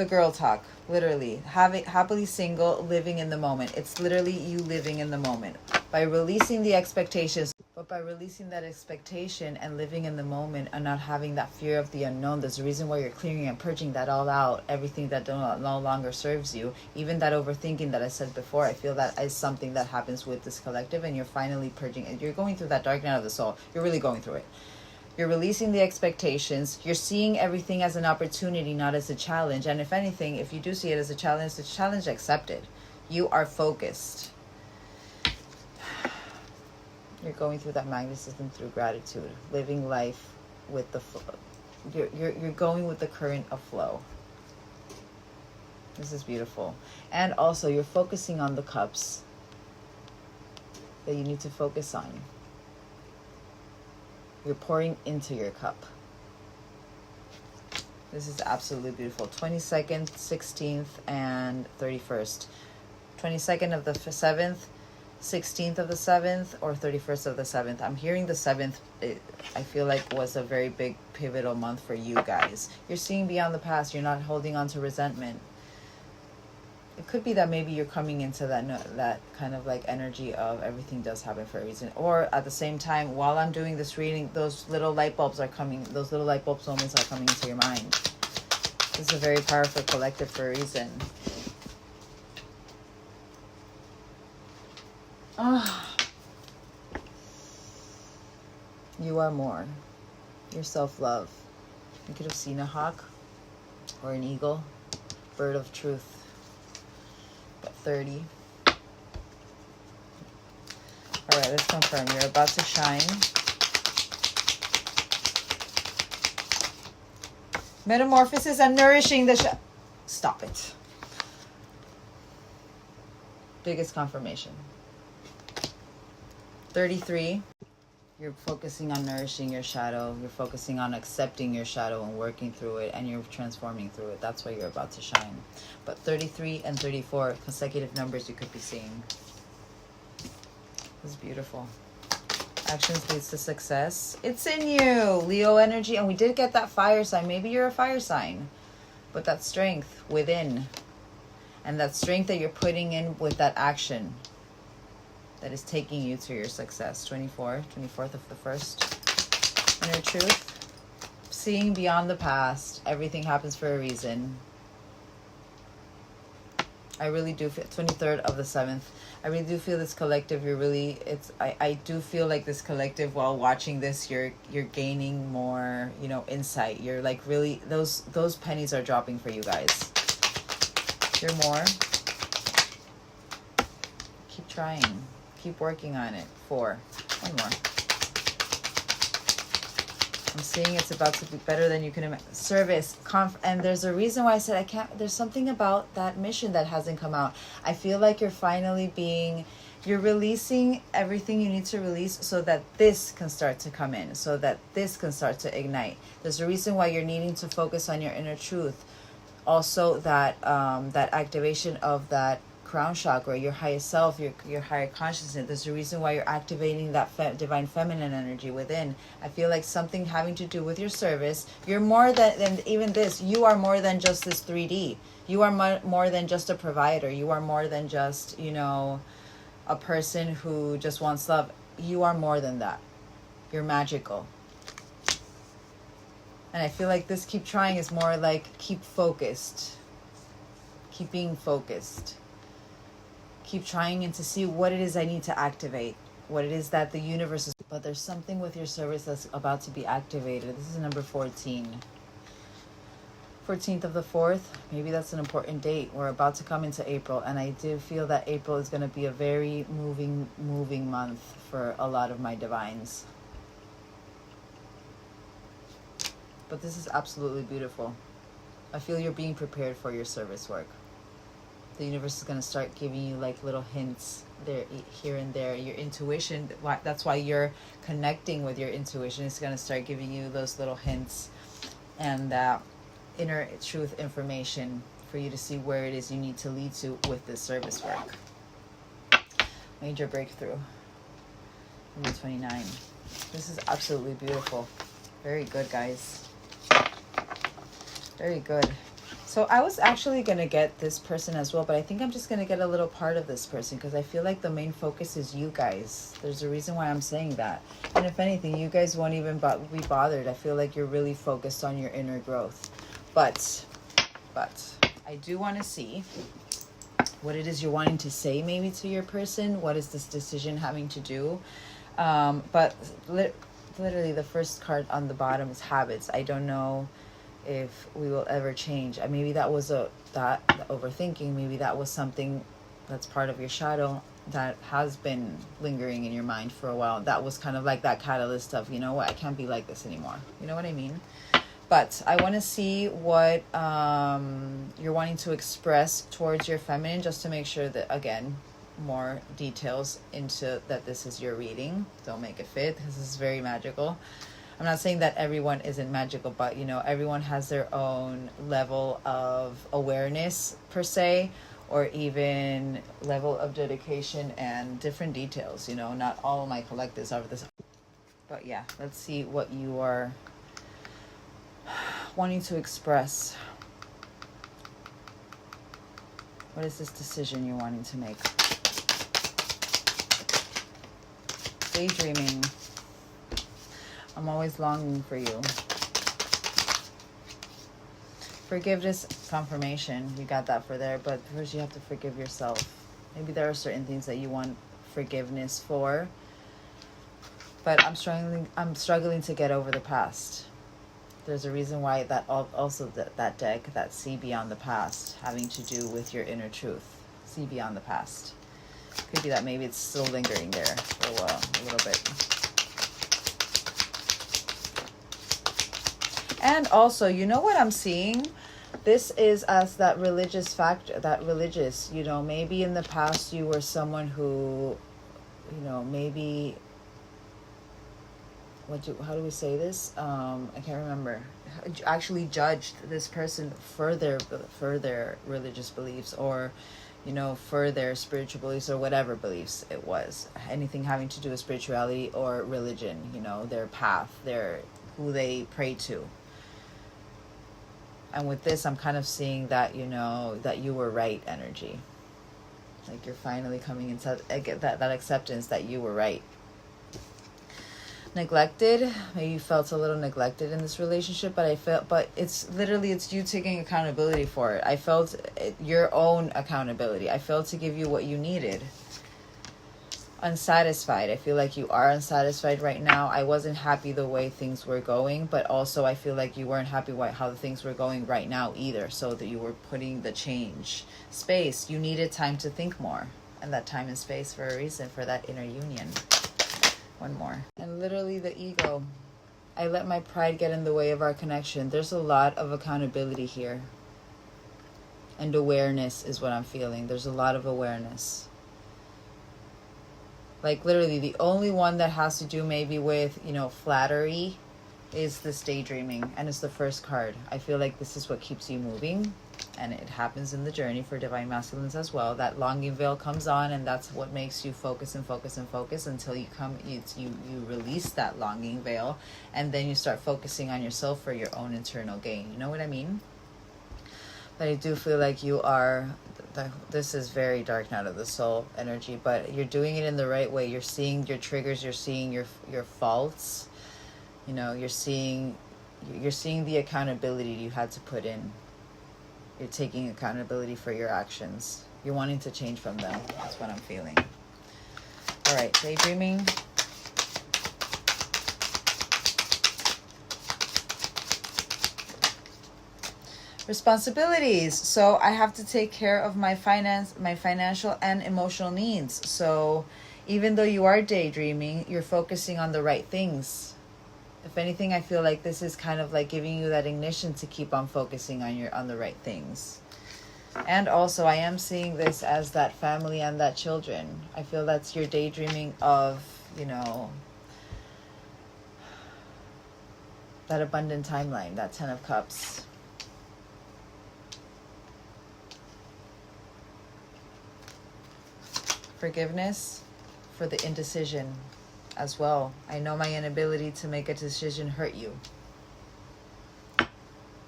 the girl talk, literally. Having happily single, living in the moment. It's literally you living in the moment. By releasing the expectations, but by releasing that expectation and living in the moment and not having that fear of the unknown, there's a reason why you're clearing and purging that all out, everything that no longer serves you. Even that overthinking that I said before, I feel that is something that happens with this collective, and you're finally purging it. You're going through that dark night of the soul. You're really going through it. You're releasing the expectations. You're seeing everything as an opportunity, not as a challenge. And if anything, if you do see it as a challenge, it's a challenge accepted. You are focused. You're going through that magnetism through gratitude, living life with the flow. You're going with the current of flow. This is beautiful. And also, you're focusing on the cups that you need to focus on. You're pouring into your cup. This is absolutely beautiful. 22nd, 16th, and 31st. 22nd of the 7th, 16th of the 7th, or 31st of the 7th. I'm hearing the 7th, I feel like was a very big pivotal month for you guys. You're seeing beyond the past. You're not holding on to resentment. It could be that maybe you're coming into that kind of like energy of everything does happen for a reason. Or at the same time, while I'm doing this reading, those little light bulbs are coming, those little light bulbs moments are coming into your mind. This is a very powerful collective for a reason. You are more. Your self-love. You could have seen a hawk or an eagle, bird of truth. But 30. All right, let's confirm. You're about to shine. Metamorphosis and nourishing the Stop it. Biggest confirmation. 33. You're focusing on nourishing your shadow. You're focusing on accepting your shadow and working through it, and you're transforming through it. That's why you're about to shine. But 33 and 34, consecutive numbers you could be seeing. This is beautiful. Actions leads to success. It's in you, Leo energy. And we did get that fire sign. Maybe you're a fire sign. But that strength within. And that strength that you're putting in with that action. That is taking you to your success. 24th of the 1st. Inner truth. Seeing beyond the past. Everything happens for a reason. I really do feel 23rd of the 7th. I really do feel this collective. You're really, I do feel like this collective while watching this, you're gaining more, insight. You're like really, those pennies are dropping for you guys. You're more. Keep trying. Keep working on it. 4. One more. I'm seeing it's about to be better than you can imagine. Service, and there's a reason why I said I can't. There's something about that mission that hasn't come out. I feel like you're finally you're releasing everything you need to release so that this can start to come in, so that this can start to ignite. There's a reason why you're needing to focus on your inner truth. Also, that activation of that crown chakra, your highest self, your higher consciousness. There's a reason why you're activating that divine feminine energy within. I feel like something having to do with your service. You're more than even this. You are more than just this 3D. You are more than just a provider. You are more than just, a person who just wants love. You are more than that. You're magical. And I feel like this keep trying is more like keep focused. Keep being focused. Keep trying and to see what it is I need to activate. What it is that the universe is. But there's something with your service that's about to be activated. This is number 14. 14th of the 4th. Maybe that's an important date. We're about to come into April. And I do feel that April is going to be a very moving month for a lot of my divines. But this is absolutely beautiful. I feel you're being prepared for your service work. The universe is going to start giving you like little hints there, here and there. Your intuition, that's why you're connecting with your intuition. It's going to start giving you those little hints and that inner truth information for you to see where it is you need to lead to with this service work. Major breakthrough. Number 29. This is absolutely beautiful. Very good, guys. Very good. So I was actually going to get this person as well, but I think I'm just going to get a little part of this person because I feel like the main focus is you guys. There's a reason why I'm saying that. And if anything, you guys won't even be bothered. I feel like you're really focused on your inner growth. But I do want to see what it is you're wanting to say maybe to your person. What is this decision having to do? But literally the first card on the bottom is habits. I don't know if we will ever change. Maybe that was the overthinking. Maybe that was something that's part of your shadow that has been lingering in your mind for a while. That was kind of like that catalyst of, you know what, I can't be like this anymore. You know what I mean? But I want to see what you're wanting to express towards your feminine, just to make sure that, again, more details into that this is your reading. Don't make it fit. This is very magical. I'm not saying that everyone isn't magical, but, you know, everyone has their own level of awareness, per se, or even level of dedication and different details. You know, not all of my collectives are this. But yeah, let's see what you are wanting to express. What is this decision you're wanting to make? Daydreaming. I'm always longing for you. Forgiveness, confirmation. You got that for there, but first you have to forgive yourself. Maybe there are certain things that you want forgiveness for, but I'm struggling to get over the past. There's a reason why that also that deck, that See Beyond the Past, having to do with your inner truth. See beyond the past. Could be that maybe it's still lingering there for a while, a little bit. And also, you know what I'm seeing? This is as that religious factor, that religious, you know, maybe in the past you were someone who, you know, maybe, how do we say this? I can't remember. Actually judged this person for their religious beliefs, or, you know, for their spiritual beliefs, or whatever beliefs it was. Anything having to do with spirituality or religion, you know, their path, who they pray to. And with this, I'm kind of seeing that, you know, that you were right energy. Like you're finally coming into that acceptance that you were right. Neglected. Maybe you felt a little neglected in this relationship, but it's you taking accountability for it. I felt your own accountability. I failed to give you what you needed. Unsatisfied. I feel like you are unsatisfied right now. I wasn't happy the way things were going, but also I feel like you weren't happy how the things were going right now either, so that you were putting the change space. You needed time to think more, and that time and space for a reason, for that inner union. One more. And literally the ego. I let my pride get in the way of our connection. There's a lot of accountability here, and awareness is what I'm feeling. There's a lot of awareness. Like literally the only one that has to do maybe with, you know, flattery is this daydreaming, and it's the first card. I feel like this is what keeps you moving, and it happens in the journey for Divine Masculines as well. That longing veil comes on, and that's what makes you focus and focus and focus until you release that longing veil, and then you start focusing on yourself for your own internal gain. You know what I mean? But I do feel like you are, this is very dark night of the soul energy, but you're doing it in the right way. You're seeing your triggers, you're seeing your faults, you know, you're seeing the accountability you had to put in. You're taking accountability for your actions. You're wanting to change from them. That's what I'm feeling. All right, daydreaming. Responsibilities. So I have to take care of my financial and emotional needs. So even though you are daydreaming, you're focusing on the right things. If anything, I feel like this is kind of like giving you that ignition to keep on focusing on the right things. And also, I am seeing this as that family and that children. I feel that's your daydreaming of, you know, that abundant timeline, that 10 of Cups. Forgiveness for the indecision as well. I know my inability to make a decision hurt you.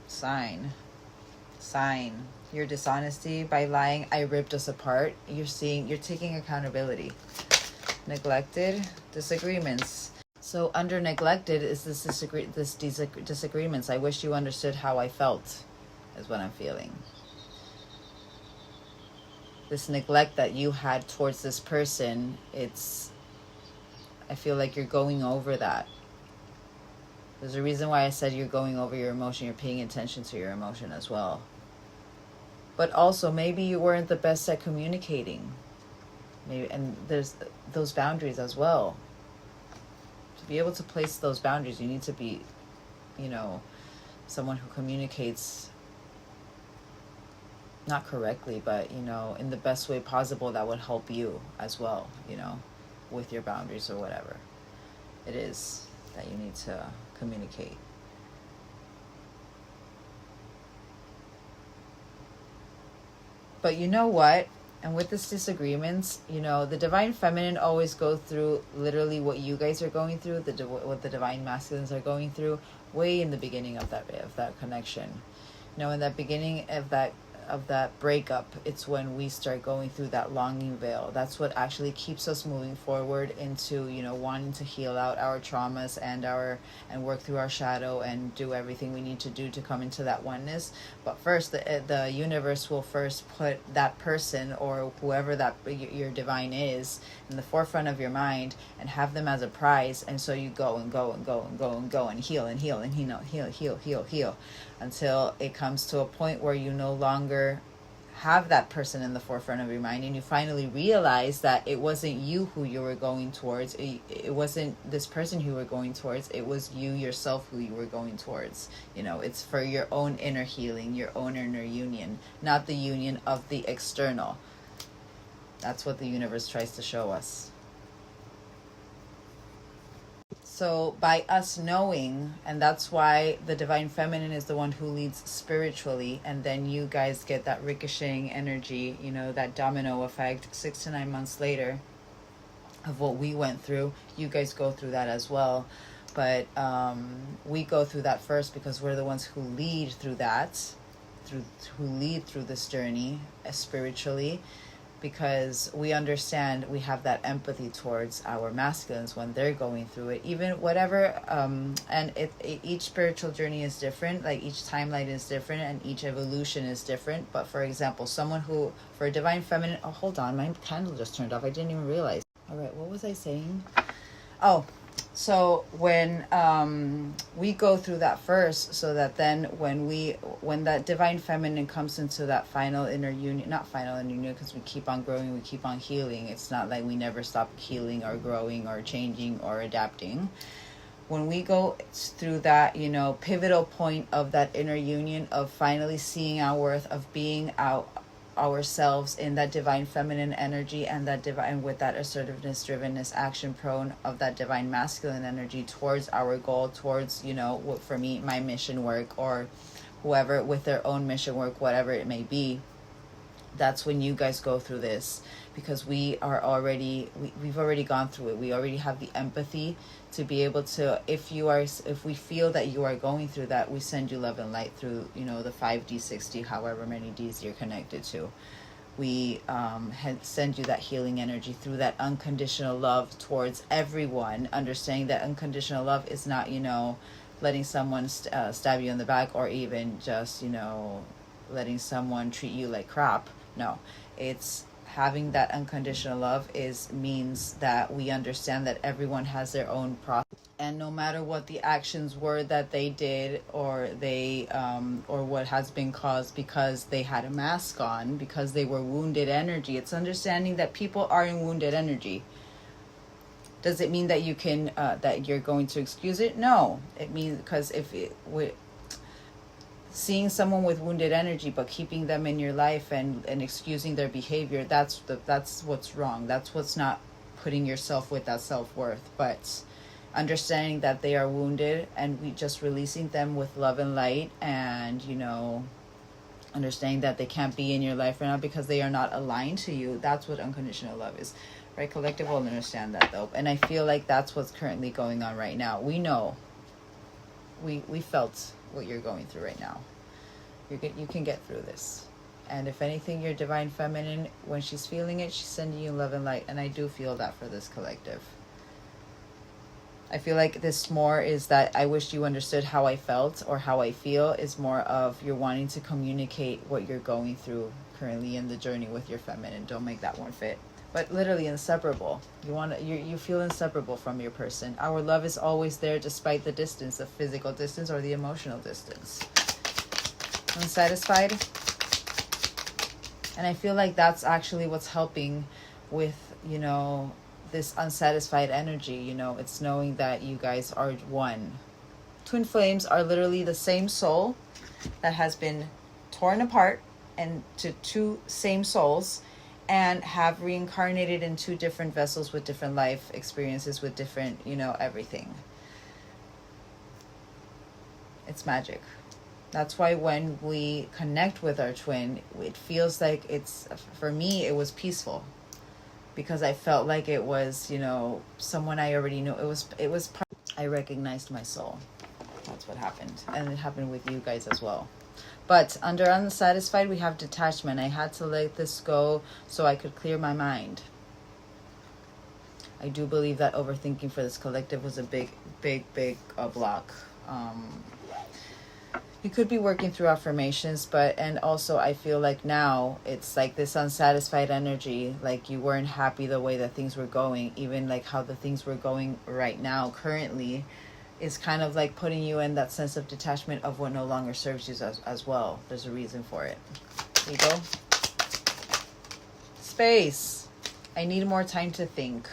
Sign. Sign. Your dishonesty by lying, I ripped us apart. You're taking accountability. Neglected, disagreements. So under neglected is this disagreements. I wish you understood how I felt, is what I'm feeling. This neglect that you had towards this person, I feel like you're going over that. There's a reason why I said you're going over your emotion. You're paying attention to your emotion as well. But also, maybe you weren't the best at communicating. Maybe, and there's those boundaries as well. To be able to place those boundaries, you need to be, someone who communicates not correctly, but, in the best way possible that would help you as well, with your boundaries or whatever it is that you need to communicate. But you know what? And with this disagreements, the divine feminine always go through literally what you guys are going through, what the divine masculines are going through, way in the beginning of that connection. In that beginning of that breakup, it's when we start going through that longing veil. That's what actually keeps us moving forward into wanting to heal out our traumas and work through our shadow and do everything we need to do to come into that oneness. But first, the universe will first put that person or whoever that your divine is in the forefront of your mind and have them as a prize. And so you go and go and go and go and go and heal and heal and heal until it comes to a point where you no longer have that person in the forefront of your mind, and you finally realize that it wasn't you who you were going towards. It wasn't this person who you were going towards. It was you yourself who you were going towards. It's for your own inner healing, your own inner union, not the union of the external. That's what the universe tries to show us. So by us knowing, and that's why the divine feminine is the one who leads spiritually, and then you guys get that ricocheting energy, that domino effect 6 to 9 months later of what we went through. You guys go through that as well. But we go through that first because we're the ones who lead through that, who lead through this journey spiritually. Because we understand, we have that empathy towards our masculines when they're going through it, even whatever, and each spiritual journey is different, like each timeline is different and each evolution is different. But for example, someone who, for a divine feminine, oh hold on, my candle just turned off, I didn't even realize. All right, what was I saying? So when we go through that first, so that then when that divine feminine comes into that final inner union, not final inner union, because we keep on growing, we keep on healing. It's not like we never stop healing or growing or changing or adapting. When we go through that, pivotal point of that inner union of finally seeing our worth, of being ourselves in that divine feminine energy, and that divine, with that assertiveness, drivenness, action prone of that divine masculine energy towards our goal, towards for me, my mission work, or whoever with their own mission work, whatever it may be. That's when you guys go through this, because we've already gone through it. We already have the empathy to be able to, if we feel that you are going through that, we send you love and light through the 5D, 6D, however many Ds you're connected to. We send you that healing energy through that unconditional love towards everyone, understanding that unconditional love is not letting someone stab you in the back, or even just letting someone treat you like crap. No, it's having that unconditional love means that we understand that everyone has their own process, and no matter what the actions were that they did, or they or what has been caused because they had a mask on, because they were wounded energy. It's understanding that people are in wounded energy. Does it mean that you can that you're going to excuse it? No, it means, because seeing someone with wounded energy but keeping them in your life and excusing their behavior, that's what's wrong. That's what's not putting yourself with that self-worth. But understanding that they are wounded, and we just releasing them with love and light, and understanding that they can't be in your life right now because they are not aligned to you. That's what unconditional love is, right? Collective will understand that though, and I feel like that's what's currently going on right now. We know, we felt what you're going through right now. You can get through this. And if anything, your divine feminine, when she's feeling it, she's sending you love and light. And I do feel that for this collective. I feel like this more is that I wish you understood how I felt or how I feel, is more of you're wanting to communicate what you're going through currently in the journey with your feminine. Don't make that one fit. But literally inseparable. You feel inseparable from your person. Our love is always there despite the distance, the physical distance or the emotional distance. Unsatisfied. And I feel like that's actually what's helping with, you know, this unsatisfied energy. You know, it's knowing that you guys are one. Twin flames are literally the same soul that has been torn apart into two same souls and have reincarnated in two different vessels with different life experiences, with different, you know, everything. It's magic. That's why when we connect with our twin, it feels like it's, for me, it was peaceful. Because I felt like it was, you know, someone I already knew. I recognized my soul. That's what happened. And it happened with you guys as well. But under unsatisfied, we have detachment. I had to let this go so I could clear my mind. I do believe that overthinking for this collective was a big block. You could be working through affirmations, and also I feel like now it's like this unsatisfied energy, like you weren't happy the way that things were going, even like how the things were going right now, currently, is kind of like putting you in that sense of detachment of what no longer serves you as well. There's a reason for it. There you go. Space. I need more time to think.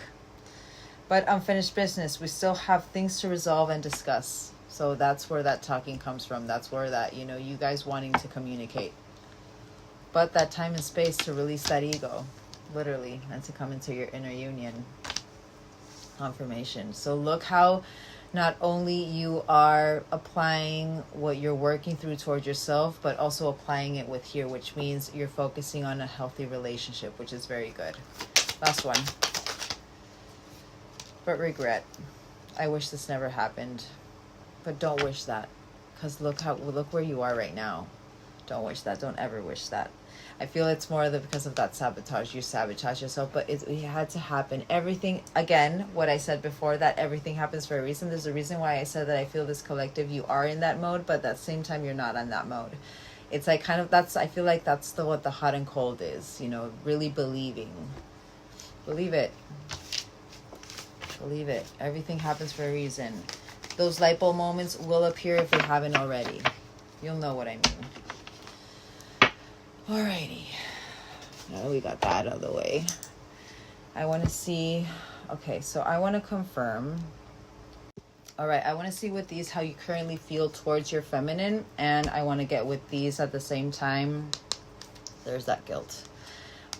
But unfinished business. We still have things to resolve and discuss. So that's where that talking comes from. That's where that, you know, you guys wanting to communicate. But that time and space to release that ego, literally, and to come into your inner union. Confirmation. So look how not only you are applying what you're working through towards yourself, but also applying it with here, which means you're focusing on a healthy relationship, which is very good. Last one. But regret. I wish this never happened. But don't wish that, because look where you are right now. Don't wish that. Don't ever wish that. I feel it's more because of that sabotage. You sabotage yourself, but it had to happen. Everything, again, what I said before, that everything happens for a reason. There's a reason why I said that I feel this collective, you are in that mode, but at the same time, you're not in that mode. It's like kind of, I feel like that's what the hot and cold is, you know, really believing. Believe it. Believe it. Everything happens for a reason. Those light bulb moments will appear if they haven't already. You'll know what I mean. Alrighty. Now that we got that out of the way, I want to see. Okay, so I want to confirm. Alright, I want to see with these how you currently feel towards your feminine, and I want to get with these at the same time. There's that guilt.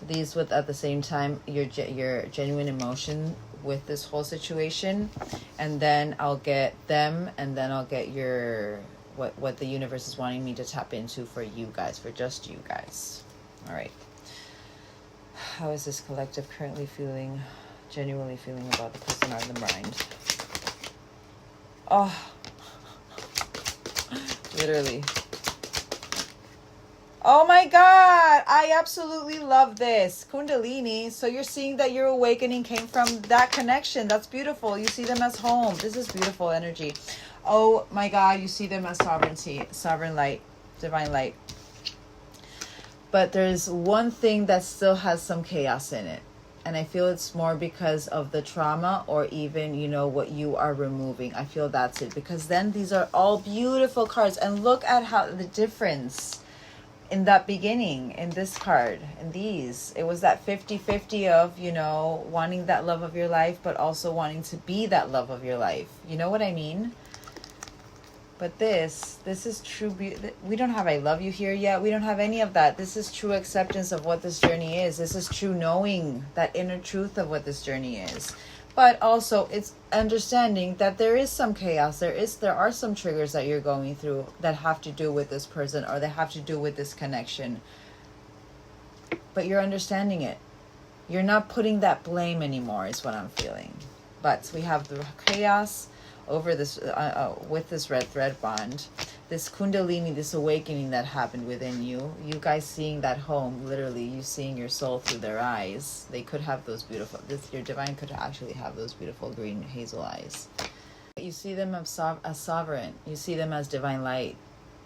These with at the same time your genuine emotion with this whole situation, and then I'll get them, and then I'll get your what the universe is wanting me to tap into for you guys, for just you guys. All right. How is this collective currently feeling, genuinely feeling about the person on the mind? Oh, literally. Oh my God, I absolutely love this. Kundalini. So you're seeing that your awakening came from that connection. That's beautiful. You see them as home. This is beautiful energy. Oh my God, you see them as sovereignty, sovereign light, divine light. But there's one thing that still has some chaos in it. And I feel it's more because of the trauma, or even, you know, what you are removing. I feel that's it. Because then these are all beautiful cards. And look at how the difference in that beginning, in this card, in these, it was that 50-50 of, you know, wanting that love of your life, but also wanting to be that love of your life. You know what I mean? But this is true. We don't have I love you here yet. We don't have any of that. This is true acceptance of what this journey is. This is true knowing that inner truth of what this journey is. But also it's understanding that there is some chaos. There are some triggers that you're going through that have to do with this person, or they have to do with this connection. But you're understanding it. You're not putting that blame anymore, is what I'm feeling. But we have the chaos over this with this red thread bond. this kundalini, this awakening that happened within you, you guys seeing that home, literally you seeing your soul through their eyes. They could have those beautiful, your divine could actually have those beautiful green hazel eyes. You see them as sovereign. You see them as divine light.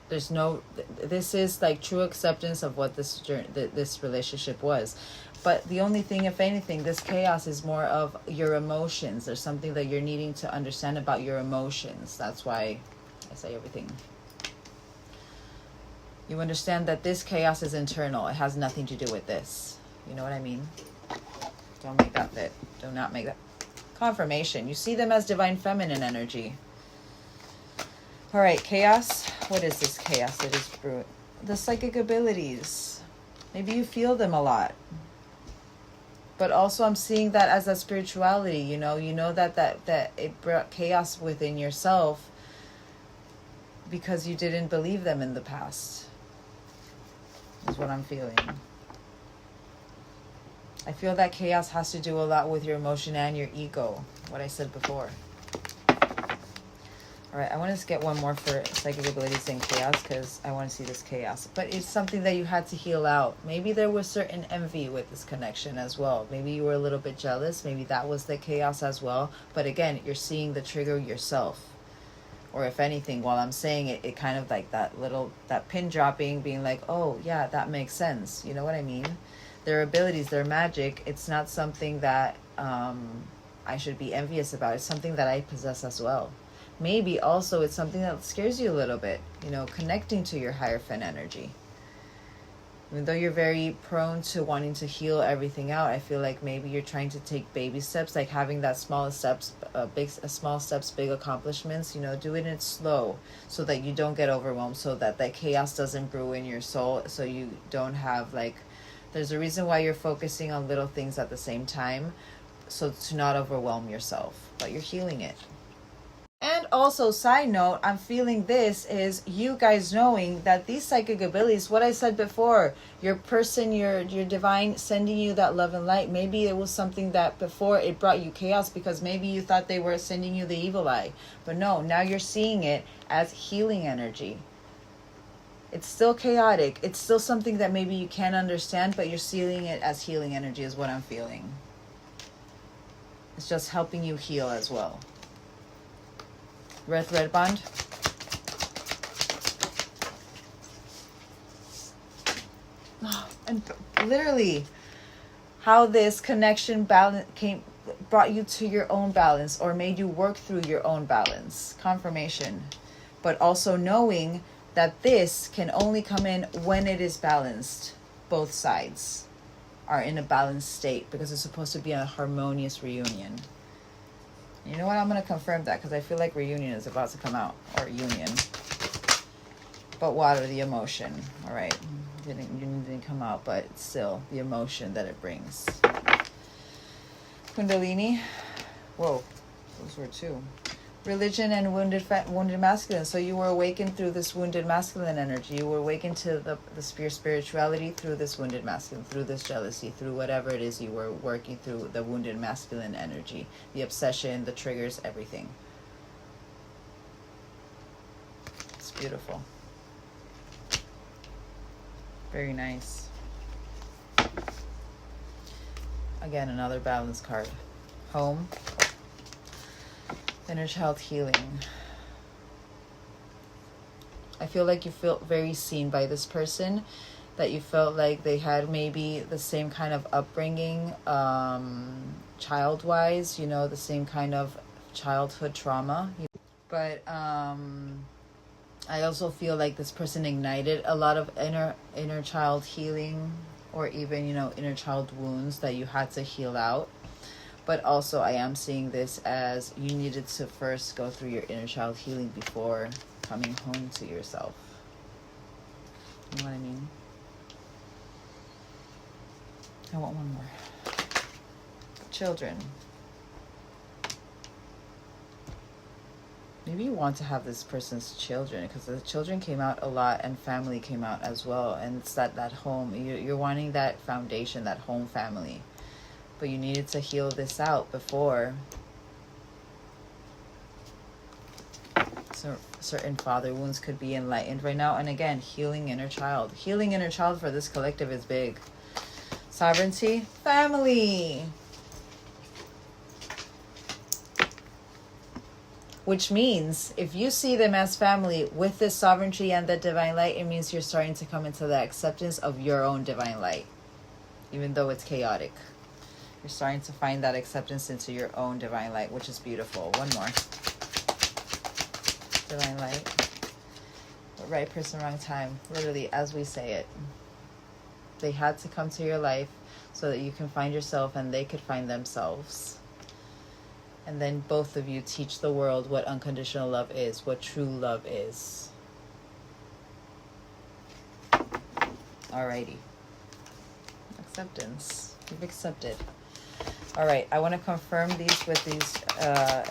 There's no, this is like true acceptance of what this relationship was. But the only thing, if anything, this chaos is more of your emotions. There's something that you're needing to understand about your emotions. That's why I say everything. You understand that this chaos is internal. It has nothing to do with this. You know what I mean? Don't make that fit. Do not make that. Confirmation. You see them as divine feminine energy. All right, chaos. What is this chaos? It is brute. The psychic abilities. Maybe you feel them a lot. But also I'm seeing that as a spirituality, you know that it brought chaos within yourself because you didn't believe them in the past. Is what I'm feeling. I feel that chaos has to do a lot with your emotion and your ego. What I said before. All right, I want to get one more for psychic abilities and chaos because I want to see this chaos. But it's something that you had to heal out. Maybe there was certain envy with this connection as well. Maybe you were a little bit jealous. Maybe that was the chaos as well. But again, you're seeing the trigger yourself. Or if anything, while I'm saying it, it kind of like that pin dropping, being like, oh, yeah, that makes sense. You know what I mean? Their abilities, their magic, it's not something that I should be envious about. It's something that I possess as well. Maybe also it's something that scares you a little bit, you know, connecting to your higher fen energy. Even though you're very prone to wanting to heal everything out, I feel like maybe you're trying to take baby steps, like having that small steps, small steps, big accomplishments, you know, doing it slow so that you don't get overwhelmed, so that chaos doesn't brew in your soul, so you don't have like, there's a reason why you're focusing on little things at the same time, so to not overwhelm yourself, but you're healing it. And also, side note, I'm feeling this is you guys knowing that these psychic abilities, what I said before, your person, your divine sending you that love and light, maybe it was something that before it brought you chaos because maybe you thought they were sending you the evil eye. But no, now you're seeing it as healing energy. It's still chaotic. It's still something that maybe you can't understand, but you're seeing it as healing energy is what I'm feeling. It's just helping you heal as well. Red bond. And literally how this connection brought you to your own balance or made you work through your own balance. Confirmation. But also knowing that this can only come in when it is balanced. Both sides are in a balanced state because it's supposed to be a harmonious reunion. You know what? I'm going to confirm that because I feel like reunion is about to come out. Or union. But water, the emotion. All right. Didn't come out, but still the emotion that it brings. Kundalini. Whoa. Those were two. Religion and wounded masculine. So you were awakened through this wounded masculine energy. You were awakened to the spirituality through this wounded masculine, through this jealousy, through whatever it is you were working through, the wounded masculine energy, the obsession, the triggers, everything. It's beautiful. Very nice. Again, another balance card. Home. Inner child healing. I feel like you felt very seen by this person, that you felt like they had maybe the same kind of upbringing, child-wise, you know, the same kind of childhood trauma. But I also feel like this person ignited a lot of inner child healing, or even, you know, inner child wounds that you had to heal out. But also I am seeing this as you needed to first go through your inner child healing before coming home to yourself. You know what I mean? I want one more. Children. Maybe you want to have this person's children because the children came out a lot and family came out as well. And it's that home. You're wanting that foundation, that home family. But you needed to heal this out before. certain father wounds could be enlightened right now. And again, healing inner child. Healing inner child for this collective is big. Sovereignty, family. Which means if you see them as family with this sovereignty and the divine light, it means you're starting to come into the acceptance of your own divine light. Even though it's chaotic. You're starting to find that acceptance into your own divine light, which is beautiful. One more. Divine light. Right person, wrong time. Literally, as we say it. They had to come to your life so that you can find yourself and they could find themselves. And then both of you teach the world what unconditional love is, what true love is. Alrighty. Acceptance. You've accepted. All right, I want to confirm these with these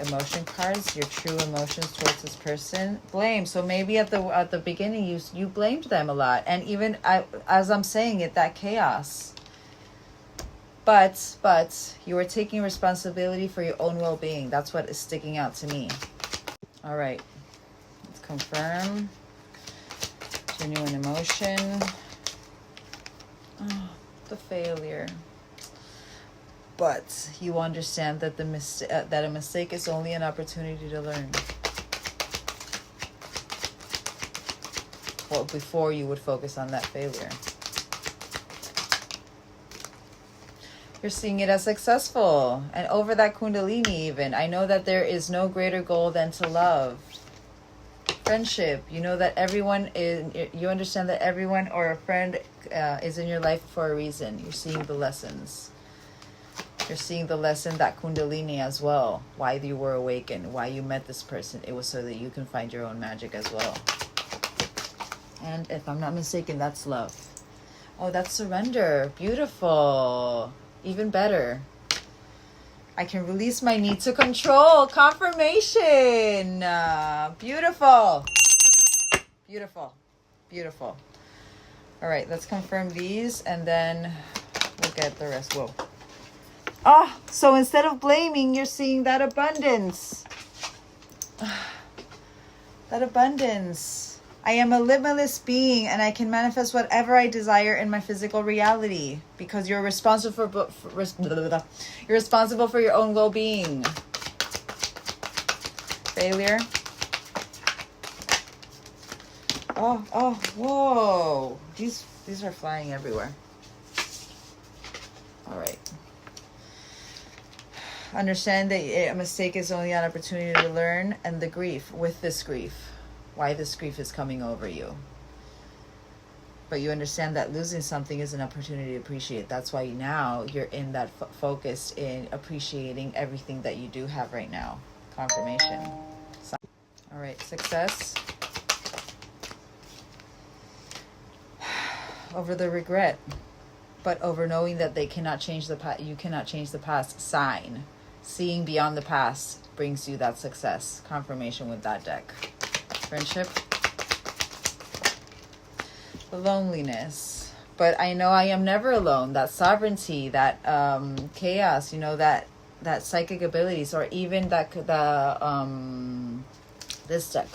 emotion cards. Your true emotions towards this person. Blame. So maybe at the beginning you blamed them a lot, and even as I'm saying it, that chaos. But you are taking responsibility for your own well-being. That's what is sticking out to me. All right, let's confirm. Genuine emotion. Oh, the failure. But you understand that that a mistake is only an opportunity to learn. Well, before you would focus on that failure. You're seeing it as successful. And over that kundalini even. I know that there is no greater goal than to love. Friendship. You know that everyone is, you understand that everyone or a friend is in your life for a reason. You're seeing the lessons. You're seeing the lesson, that kundalini as well. Why you were awakened, why you met this person. It was so that you can find your own magic as well. And if I'm not mistaken, that's love. Oh, that's surrender. Beautiful. Even better. I can release my need to control. Confirmation. Beautiful. Beautiful. Beautiful. All right, let's confirm these and then we'll get the rest. Whoa. Ah, so instead of blaming, you're seeing that abundance. That abundance. I am a limitless being and I can manifest whatever I desire in my physical reality because you're responsible you're responsible for your own well-being. Failure. Oh, whoa. These are flying everywhere. All right. Understand that a mistake is only an opportunity to learn, and the grief, with this grief, why this grief is coming over you. But you understand that losing something is an opportunity to appreciate. That's why now you're in that focused in appreciating everything that you do have right now. Confirmation. All right, success. Over the regret, but over knowing that they cannot change the past. You cannot change the past. Sign. Seeing beyond the past brings you that success. Confirmation with that deck. Friendship. The loneliness. But I know I am never alone. That sovereignty, that chaos, you know, that psychic abilities, or even that this deck.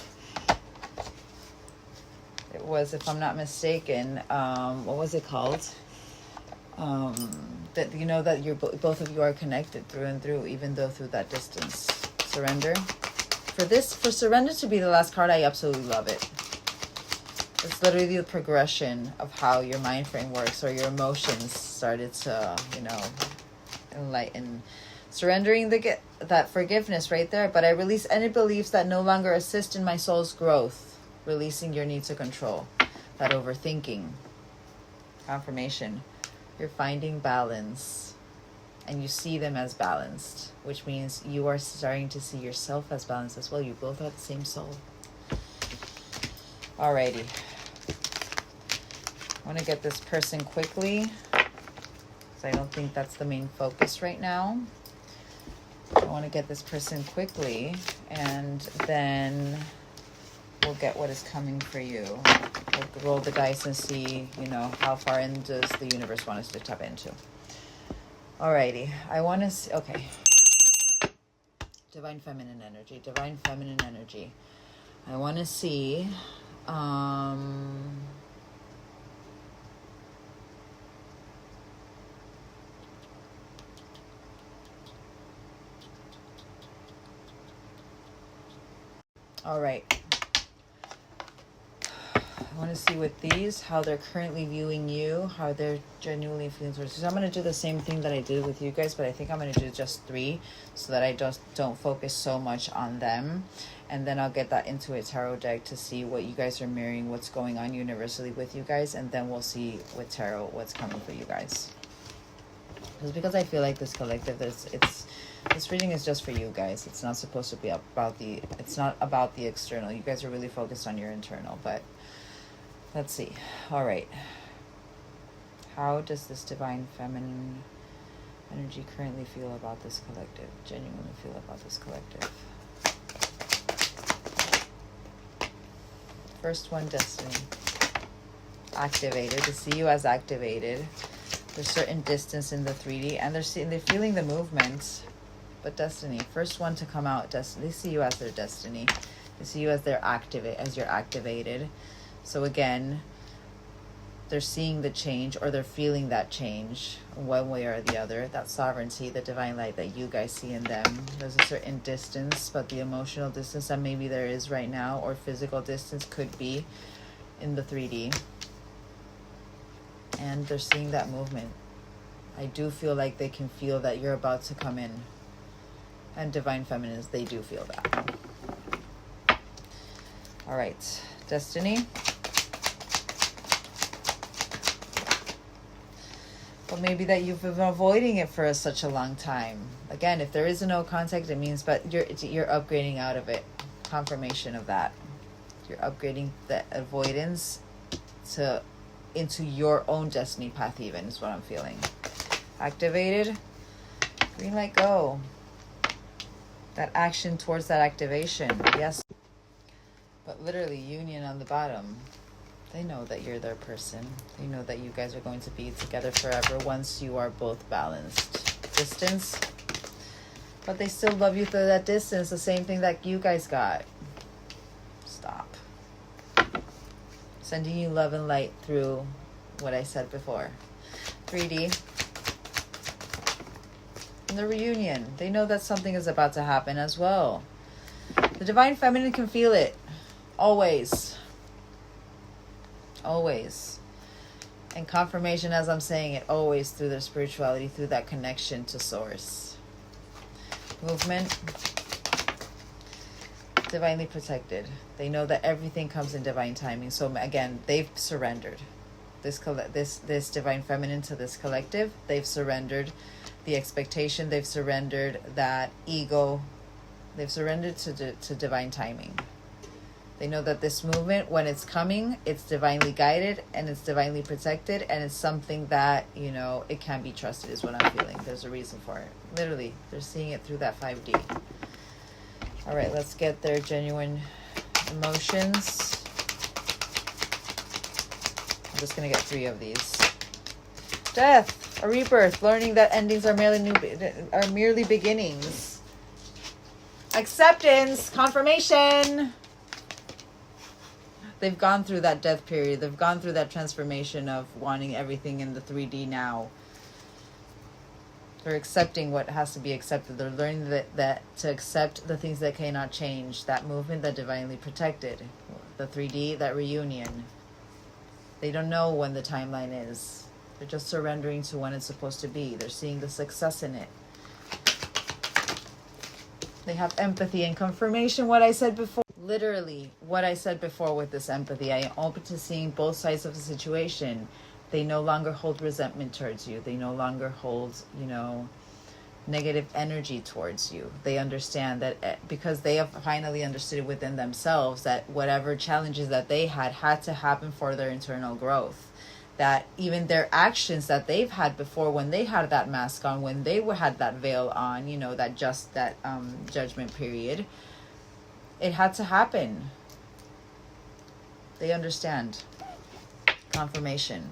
It was, if I'm not mistaken, what was it called? That you know that you're both of you are connected through and through, even though through that distance. Surrender. For surrender to be the last card, I absolutely love it. It's literally the progression of how your mind frame works, or your emotions started to, you know, enlighten. Surrendering that forgiveness right there. But I release any beliefs that no longer assist in my soul's growth. Releasing your need to control. That overthinking. Confirmation. You're finding balance. And you see them as balanced. Which means you are starting to see yourself as balanced as well. You both have the same soul. Alrighty. I want to get this person quickly. Because I don't think that's the main focus right now. I want to get this person quickly. And then we'll get what is coming for you. We'll roll the dice and see, you know, how far in does the universe want us to tap into. Alrighty. I want to see... Okay. Divine feminine energy. Divine feminine energy. I want to see. All right. I want to see with these how they're currently viewing you, how they're genuinely feeling towards you. So I'm going to do the same thing that I did with you guys, but I think I'm going to do just 3 so that I just don't focus so much on them. And then I'll get that Intuit Tarot deck to see what you guys are mirroring, what's going on universally with you guys, and then we'll see with tarot what's coming for you guys. Just because I feel like this collective, this reading is just for you guys. It's not supposed to be it's not about the external. You guys are really focused on your internal, but let's see. All right. How does this divine feminine energy currently feel about this collective? Genuinely feel about this collective. First one, Destiny. Activated. They see you as activated. There's certain distance in the 3D, and they're feeling the movement. But Destiny, first one to come out. Destiny. They see you as their destiny. They see you as you're activated. So again, they're seeing the change, or they're feeling that change one way or the other. That sovereignty, the divine light that you guys see in them. There's a certain distance, but the emotional distance that maybe there is right now, or physical distance, could be in the 3D. And they're seeing that movement. I do feel like they can feel that you're about to come in. And divine feminines, they do feel that. All right, Destiny. But maybe that you've been avoiding it for such a long time. Again, if there is a no contact, it means, but you're upgrading out of it. Confirmation of that. You're upgrading the avoidance into your own destiny path, even, is what I'm feeling. Activated. Green light, go. That action towards that activation. Yes. But literally, union on the bottom. They know that you're their person. They know that you guys are going to be together forever once you are both balanced. Distance. But they still love you through that distance. The same thing that you guys got. Stop. Sending you love and light through what I said before. 3D. And the reunion. They know that something is about to happen as well. The divine feminine can feel it. Always. Always. And confirmation as I'm saying it, always through their spirituality, through that connection to source. Movement. Divinely protected. They know that everything comes in divine timing. So again, they've surrendered. This divine feminine to this collective, they've surrendered the expectation, they've surrendered that ego, they've surrendered to divine timing. They know that this movement, when it's coming, it's divinely guided and it's divinely protected, and it's something that, it can be trusted, is what I'm feeling. There's a reason for it. Literally, they're seeing it through that 5D. All right, let's get their genuine emotions. I'm just going to get 3 of these. Death, a rebirth, learning that endings are merely beginnings. Acceptance, confirmation. They've gone through that death period. They've gone through that transformation of wanting everything in the 3D now. They're accepting what has to be accepted. They're learning that to accept the things that cannot change. That movement, that divinely protected. The 3D, that reunion. They don't know when the timeline is. They're just surrendering to when it's supposed to be. They're seeing the success in it. They have empathy and confirmation, what I said before. Literally, what I said before with this empathy. I am open to seeing both sides of the situation. They no longer hold resentment towards you. They no longer hold, negative energy towards you. They understand that because they have finally understood within themselves that whatever challenges that they had to happen for their internal growth. That even their actions that they've had before, when they had that mask on, when they had that veil on, that judgment period, it had to happen. They understand. Confirmation.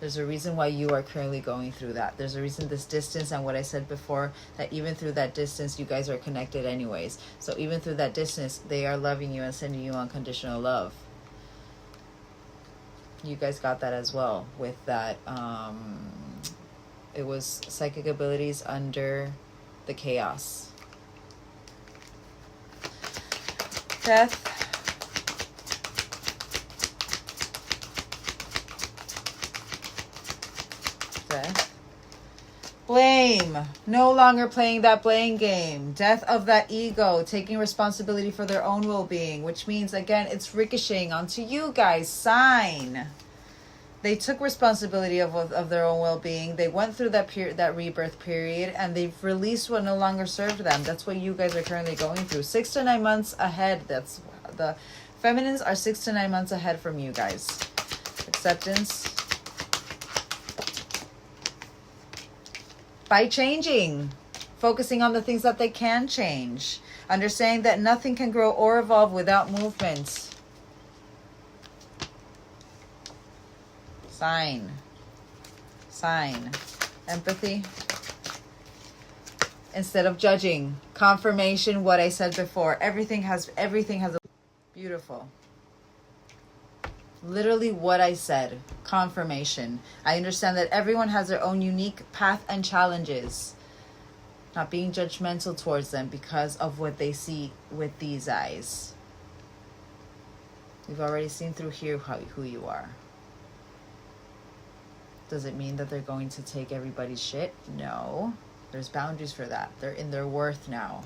There's a reason why you are currently going through that. There's a reason this distance, and what I said before, that even through that distance, you guys are connected anyways. So even through that distance, they are loving you and sending you unconditional love. You guys got that as well with that. It was psychic abilities under the chaos. Death. Death. Blame. No longer playing that blame game. Death of that ego. Taking responsibility for their own well-being. Which means, again, it's ricocheting onto you guys. Sign. They took responsibility of their own well-being. They went through that rebirth period, and they've released what no longer served them. That's what you guys are currently going through. 6 to 9 months ahead. That's the feminines are 6 to 9 months ahead from you guys. Acceptance. By changing, focusing on the things that they can change, understanding that nothing can grow or evolve without movement. Sign. Empathy. Instead of judging. Confirmation, what I said before. Everything has a beautiful. Literally what I said. Confirmation. I understand that everyone has their own unique path and challenges. Not being judgmental towards them because of what they see with these eyes. We've already seen through here who you are. Does it mean that they're going to take everybody's shit? No. There's boundaries for that. They're in their worth now.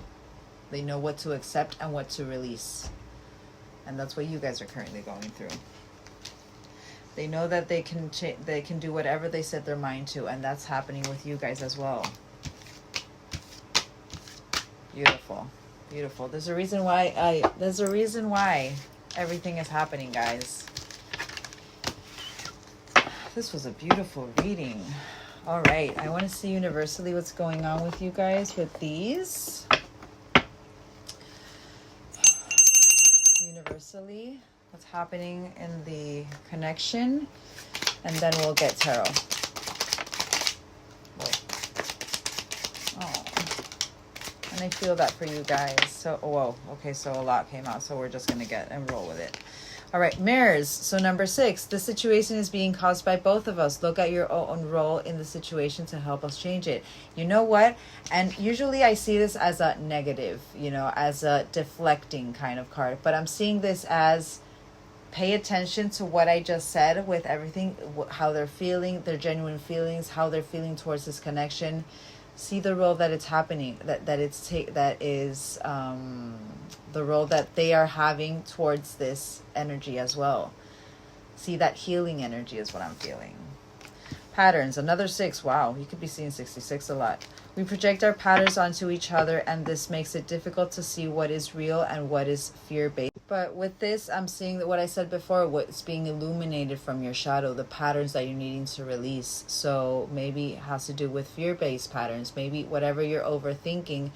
They know what to accept and what to release. And that's what you guys are currently going through. They know that they can do whatever they set their mind to, and that's happening with you guys as well. Beautiful. Beautiful. There's a reason why everything is happening, guys. This was a beautiful reading. All right. I want to see universally what's going on with you guys with these. Universally, what's happening in the connection. And then we'll get tarot. Oh. And I feel that for you guys. So, whoa. Okay, so a lot came out. So we're just going to get and roll with it. All right, mirrors. So number 6, the situation is being caused by both of us. Look at your own role in the situation to help us change it. You know what? And usually I see this as a negative, as a deflecting kind of card. But I'm seeing this as pay attention to what I just said with everything, how they're feeling, their genuine feelings, how they're feeling towards this connection. See the role that it's happening, that is the role that they are having towards this energy as well. See that healing energy is what I'm feeling. Patterns, another 6. Wow, you could be seeing 66 a lot. We project our patterns onto each other, and this makes it difficult to see what is real and what is fear-based. But with this, I'm seeing that what I said before, what's being illuminated from your shadow, the patterns that you're needing to release. So maybe it has to do with fear-based patterns. Maybe whatever you're overthinking,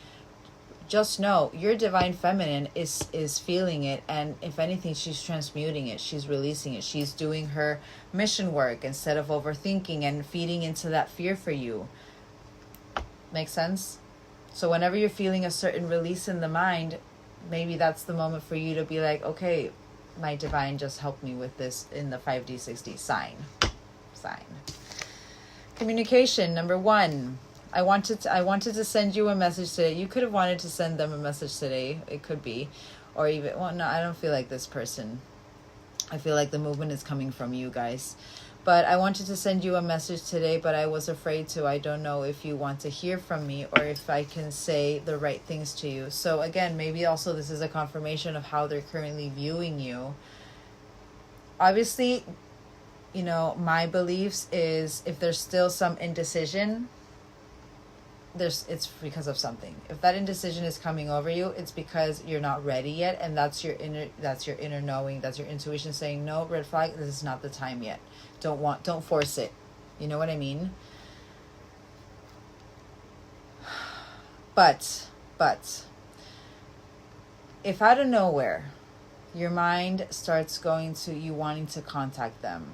just know your divine feminine is feeling it, and if anything, she's transmuting it, she's releasing it, she's doing her mission work instead of overthinking and feeding into that fear for you. Make sense? So whenever you're feeling a certain release in the mind, maybe that's the moment for you to be like, okay, my divine just helped me with this in the 5D 6D. Sign. Communication, number 1. I wanted to send you a message today. You could have wanted to send them a message today. It could be. Or even, well, no, I don't feel like this person. I feel like the movement is coming from you guys. But I wanted to send you a message today, but I was afraid to. I don't know if you want to hear from me or if I can say the right things to you. So again, maybe also this is a confirmation of how they're currently viewing you. Obviously, my beliefs is if there's still some indecision, it's because of something. If that indecision is coming over you, it's because you're not ready yet, and that's your inner knowing, that's your intuition saying, no, red flag, this is not the time yet. Don't force it. You know what I mean? But if out of nowhere your mind starts going to you wanting to contact them,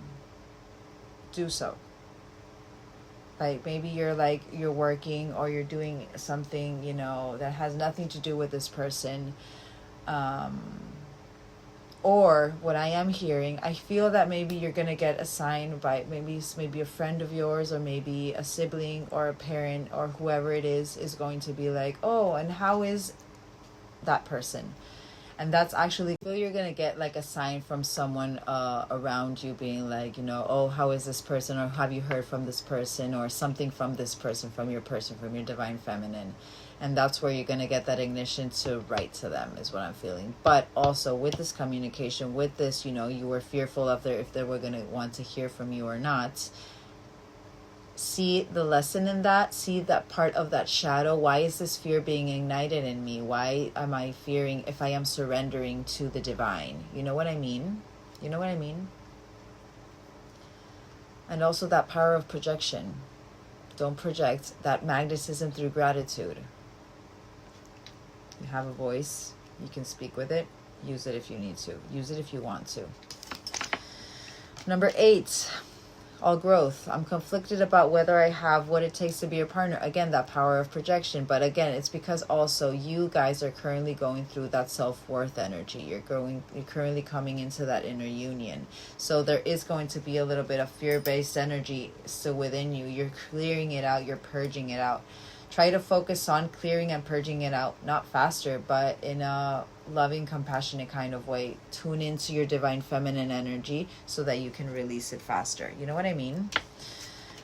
do so. Like maybe you're working or you're doing something, you know, that has nothing to do with this person. Or what I am hearing, I feel that maybe you're gonna get a sign by maybe a friend of yours, or maybe a sibling or a parent or whoever it is going to be like, oh, and how is that person? And that's actually, I feel you're gonna get like a sign from someone around you being like, you know, oh, how is this person, or have you heard from this person, or something from this person, from your divine feminine. And that's where you're going to get that ignition to write to them, is what I'm feeling. But also with this communication, with this, you know, you were fearful of if they were going to want to hear from you or not. See the lesson in that. See that part of that shadow. Why is this fear being ignited in me? Why am I fearing if I am surrendering to the divine? You know what I mean? You know what I mean? And also that power of projection. Don't project. That magnetism through gratitude. You have a voice, you can speak with it. Use it if you need to. Use it if you want to. Number 8, all growth. I'm conflicted about whether I have what it takes to be a partner. Again, that power of projection. But again, it's because also you guys are currently going through that self-worth energy. You're currently coming into that inner union. So there is going to be a little bit of fear-based energy still within you. You're clearing it out. You're purging it out. Try to focus on clearing and purging it out, not faster, but in a loving, compassionate kind of way. Tune into your divine feminine energy so that you can release it faster. You know what I mean?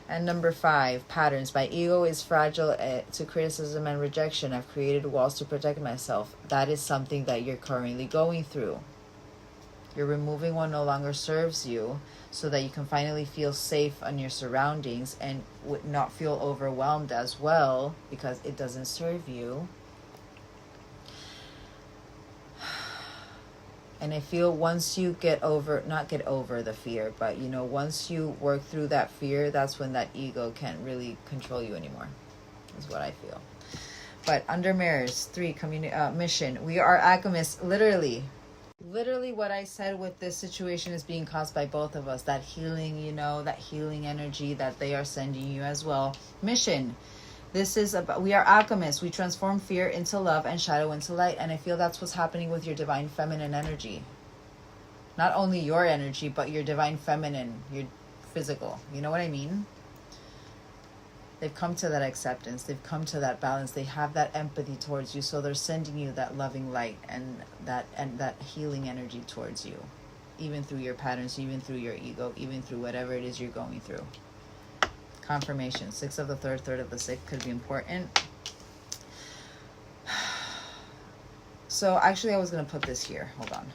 And number 5, patterns. My ego is fragile to criticism and rejection. I've created walls to protect myself. That is something that you're currently going through. You're removing what no longer serves you so that you can finally feel safe on your surroundings and would not feel overwhelmed as well because it doesn't serve you. And I feel once you not get over the fear, but you know, once you work through that fear, that's when that ego can't really control you anymore, is what I feel. But under mirrors, 3, mission. We are alchemists, literally what I said with this situation is being caused by both of us. That healing, you know, that healing energy that they are sending you as well. Mission. This is about, we are alchemists. We transform fear into love and shadow into light. And I feel that's what's happening with your divine feminine energy. Not only your energy, but your divine feminine, your physical. You know what I mean? They've come to that acceptance. They've come to that balance. They have that empathy towards you. So they're sending you that loving light and that healing energy towards you. Even through your patterns, even through your ego, even through whatever it is you're going through. Confirmation. 6 of the 3rd, 3rd of the 6th could be important. So actually I was going to put this here. Hold on.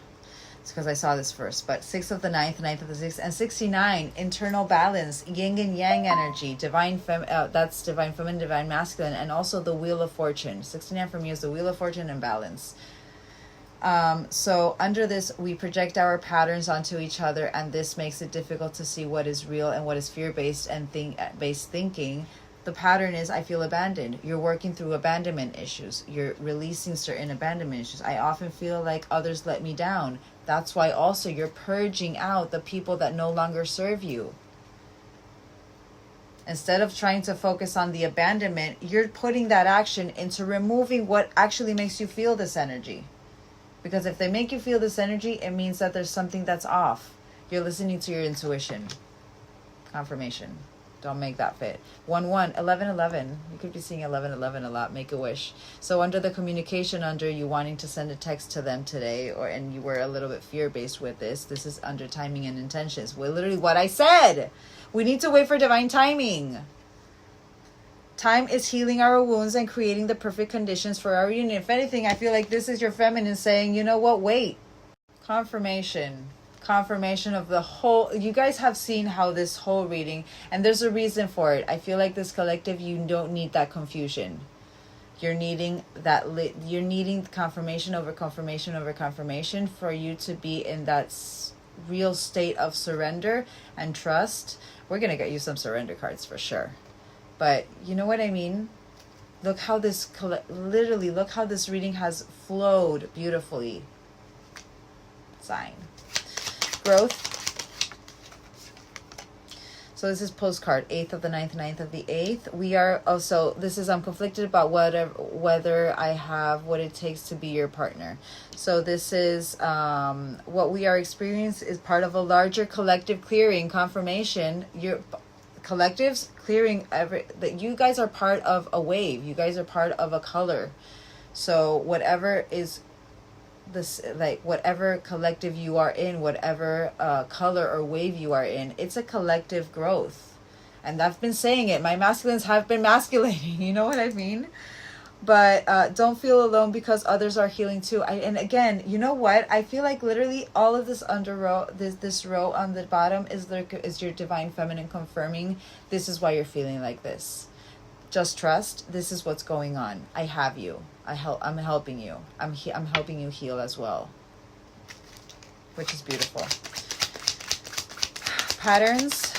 It's because I saw this first. But 6 of the 9th, 9th of the 6th, and 69, internal balance, yin and yang energy, that's divine feminine, divine masculine, and also the wheel of fortune. 69 for me is the wheel of fortune and balance. So under this, we project our patterns onto each other, and this makes it difficult to see what is real and what is fear-based and based thinking. The pattern is, I feel abandoned. You're working through abandonment issues. You're releasing certain abandonment issues. I often feel like others let me down. That's why also you're purging out the people that no longer serve you. Instead of trying to focus on the abandonment, you're putting that action into removing what actually makes you feel this energy. Because if they make you feel this energy, it means that there's something that's off. You're listening to your intuition. Confirmation. Don't make that fit. 1-1, 11-11. You could be seeing 11-11 a lot. Make a wish. So under the communication, under you wanting to send a text to them today, and you were a little bit fear-based with this, this is under timing and intentions. Well, literally what I said. We need to wait for divine timing. Time is healing our wounds and creating the perfect conditions for our union. If anything, I feel like this is your feminine saying, you know what, wait. Confirmation of the whole, you guys have seen how this whole reading, and there's a reason for it. I feel like this collective, you don't need that confusion. You're needing you're needing confirmation over confirmation over confirmation for you to be in that real state of surrender and trust. We're going to get you some surrender cards for sure. But you know what I mean? Look how this, literally, look how this reading has flowed beautifully. Sign. Growth. So this is postcard 8th of the 9th, 9th of the 8th. We are also, this is, I'm conflicted about whether I have what it takes to be your partner. So this is what we are experiencing is part of a larger collective clearing confirmation. Your collectives clearing that you guys are part of a wave. You guys are part of a color. So whatever is this, like whatever collective you are in, whatever color or wave you are in, it's a collective growth. And I've been saying it, my masculines have been masculating, you know what I mean? But don't feel alone because others are healing too. And again, you know what, I feel like literally all of this under row, this row on the bottom is your divine feminine confirming this is why you're feeling like this. Just trust. This is what's going on. I have you. I'm helping you. I'm helping you heal as well, which is beautiful. Patterns.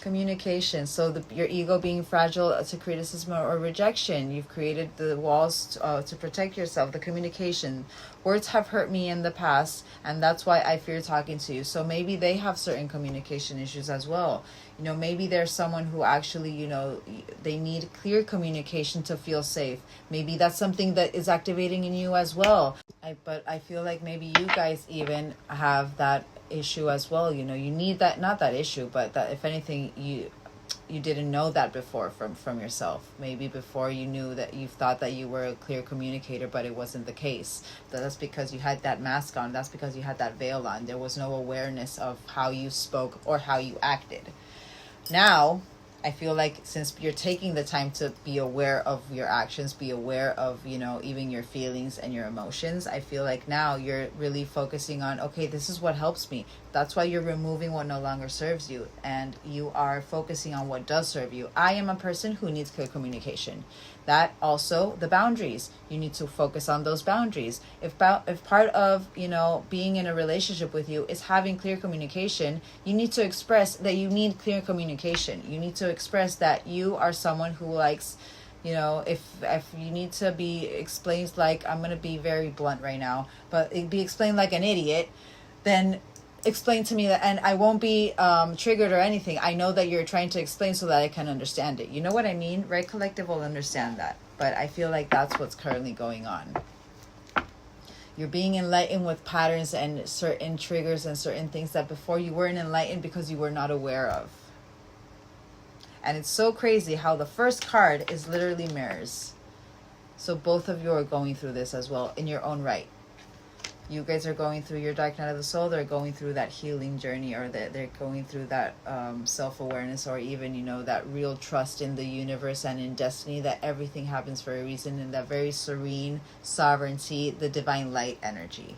Communication. So your ego being fragile to criticism or rejection. You've created the walls to protect yourself. The communication. Words have hurt me in the past, and that's why I fear talking to you. So maybe they have certain communication issues as well. You know, maybe there's someone who actually, you know, they need clear communication to feel safe. Maybe that's something that is activating in you as well. But I feel like maybe you guys even have that issue as well. You know, you need that, not that issue, but that if anything, you didn't know that before from yourself. Maybe before you knew that, you thought that you were a clear communicator, but it wasn't the case. That's because you had that mask on. That's because you had that veil on. There was no awareness of how you spoke or how you acted. Now, I feel like since you're taking the time to be aware of your actions, be aware of, you know, even your feelings and your emotions, I feel like now you're really focusing on, okay, this is what helps me. That's why you're removing what no longer serves you, and you are focusing on what does serve you. I am a person who needs clear communication. That also, the boundaries. You need to focus on those boundaries. If part of, you know, being in a relationship with you is having clear communication, you need to express that you need clear communication. You need to express that you are someone who likes, you know, if you need to be explained, like, I'm going to be very blunt right now, but it be explained like an idiot, then explain to me that, and I won't be triggered or anything. I know that you're trying to explain so that I can understand it. You know what I mean? Right? Collective will understand that. But I feel like that's what's currently going on. You're being enlightened with patterns and certain triggers and certain things that before you weren't enlightened because you were not aware of. And it's so crazy how the first card is literally mirrors. So both of you are going through this as well in your own right. You guys are going through your dark night of the soul. They're going through that healing journey, or they're going through that self-awareness, or even, you know, that real trust in the universe and in destiny, that everything happens for a reason, and that very serene sovereignty, the divine light energy.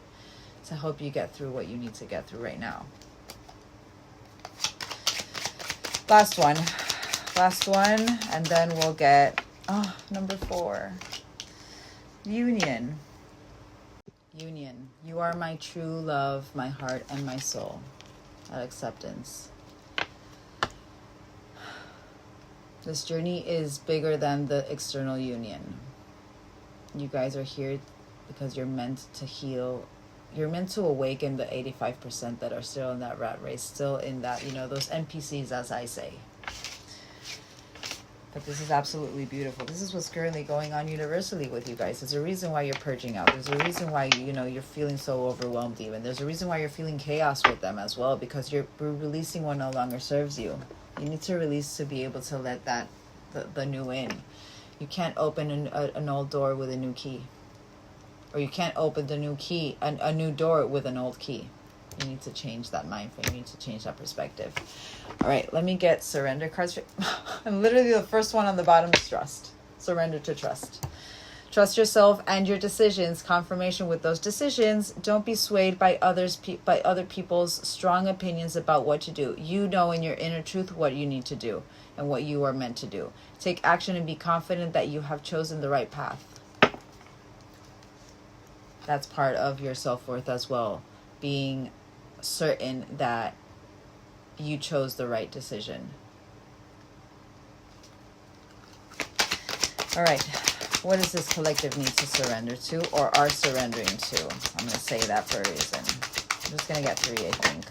So I hope you get through what you need to get through right now. Last one, and then we'll get number 4. Union. You are my true love, my heart and my soul. That acceptance. This journey is bigger than the external union. You guys are here because you're meant to heal. You're meant to awaken the 85% that are still in that rat race, still in that, you know, those NPCs, as I say. But this is absolutely beautiful. This is what's currently going on universally with you guys. There's a reason why you're purging out. There's a reason why, you know, you're feeling so overwhelmed even. There's a reason why you're feeling chaos with them as well, because you're releasing what no longer serves you. You need to release to be able to let that, the new in. You can't open an old door with a new key. Or you can't open the new key, a new door with an old key. You need to change that mind frame. You need to change that perspective. All right, let me get surrender cards. And literally the first one on the bottom is trust. Surrender to trust. Trust yourself and your decisions. Confirmation with those decisions. Don't be swayed by other people's strong opinions about what to do. You know in your inner truth what you need to do and what you are meant to do. Take action and be confident that you have chosen the right path. That's part of your self-worth as well. Being certain that you chose the right decision. All right. What does this collective need to surrender to, or are surrendering to? I'm going to say that for a reason. I'm just going to get 3, I think.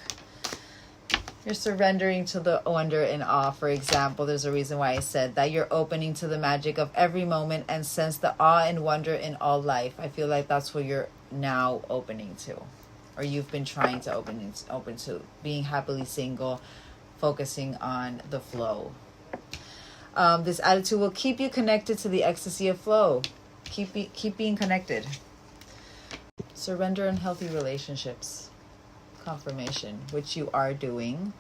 You're surrendering to the wonder and awe. For example, there's a reason why I said that you're opening to the magic of every moment and sense the awe and wonder in all life. I feel like that's what you're now opening to, or you've been trying to open to, being happily single, focusing on the flow. This attitude will keep you connected to the ecstasy of flow. Keep being connected. Surrender in healthy relationships. Confirmation, which you are doing,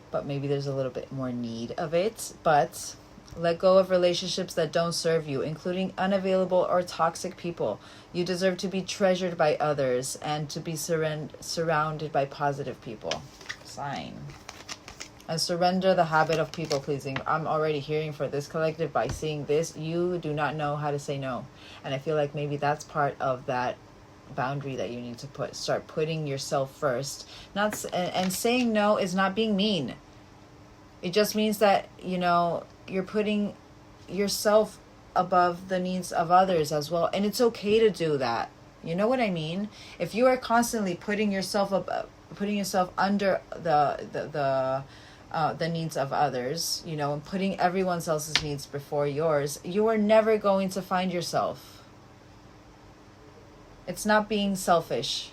but maybe there's a little bit more need of it. But let go of relationships that don't serve you, including unavailable or toxic people. You deserve to be treasured by others and to be surrounded by positive people. Sign. And surrender the habit of people pleasing. I'm already hearing for this collective, by seeing this, you do not know how to say no. And I feel like maybe that's part of that boundary that you need to start putting yourself first. And saying no is not being mean. It just means that, you're putting yourself above the needs of others as well, and it's okay to do that. You know what I mean? If you are constantly putting yourself under the needs of others, and putting everyone else's needs before yours, you are never going to find yourself. It's not being selfish.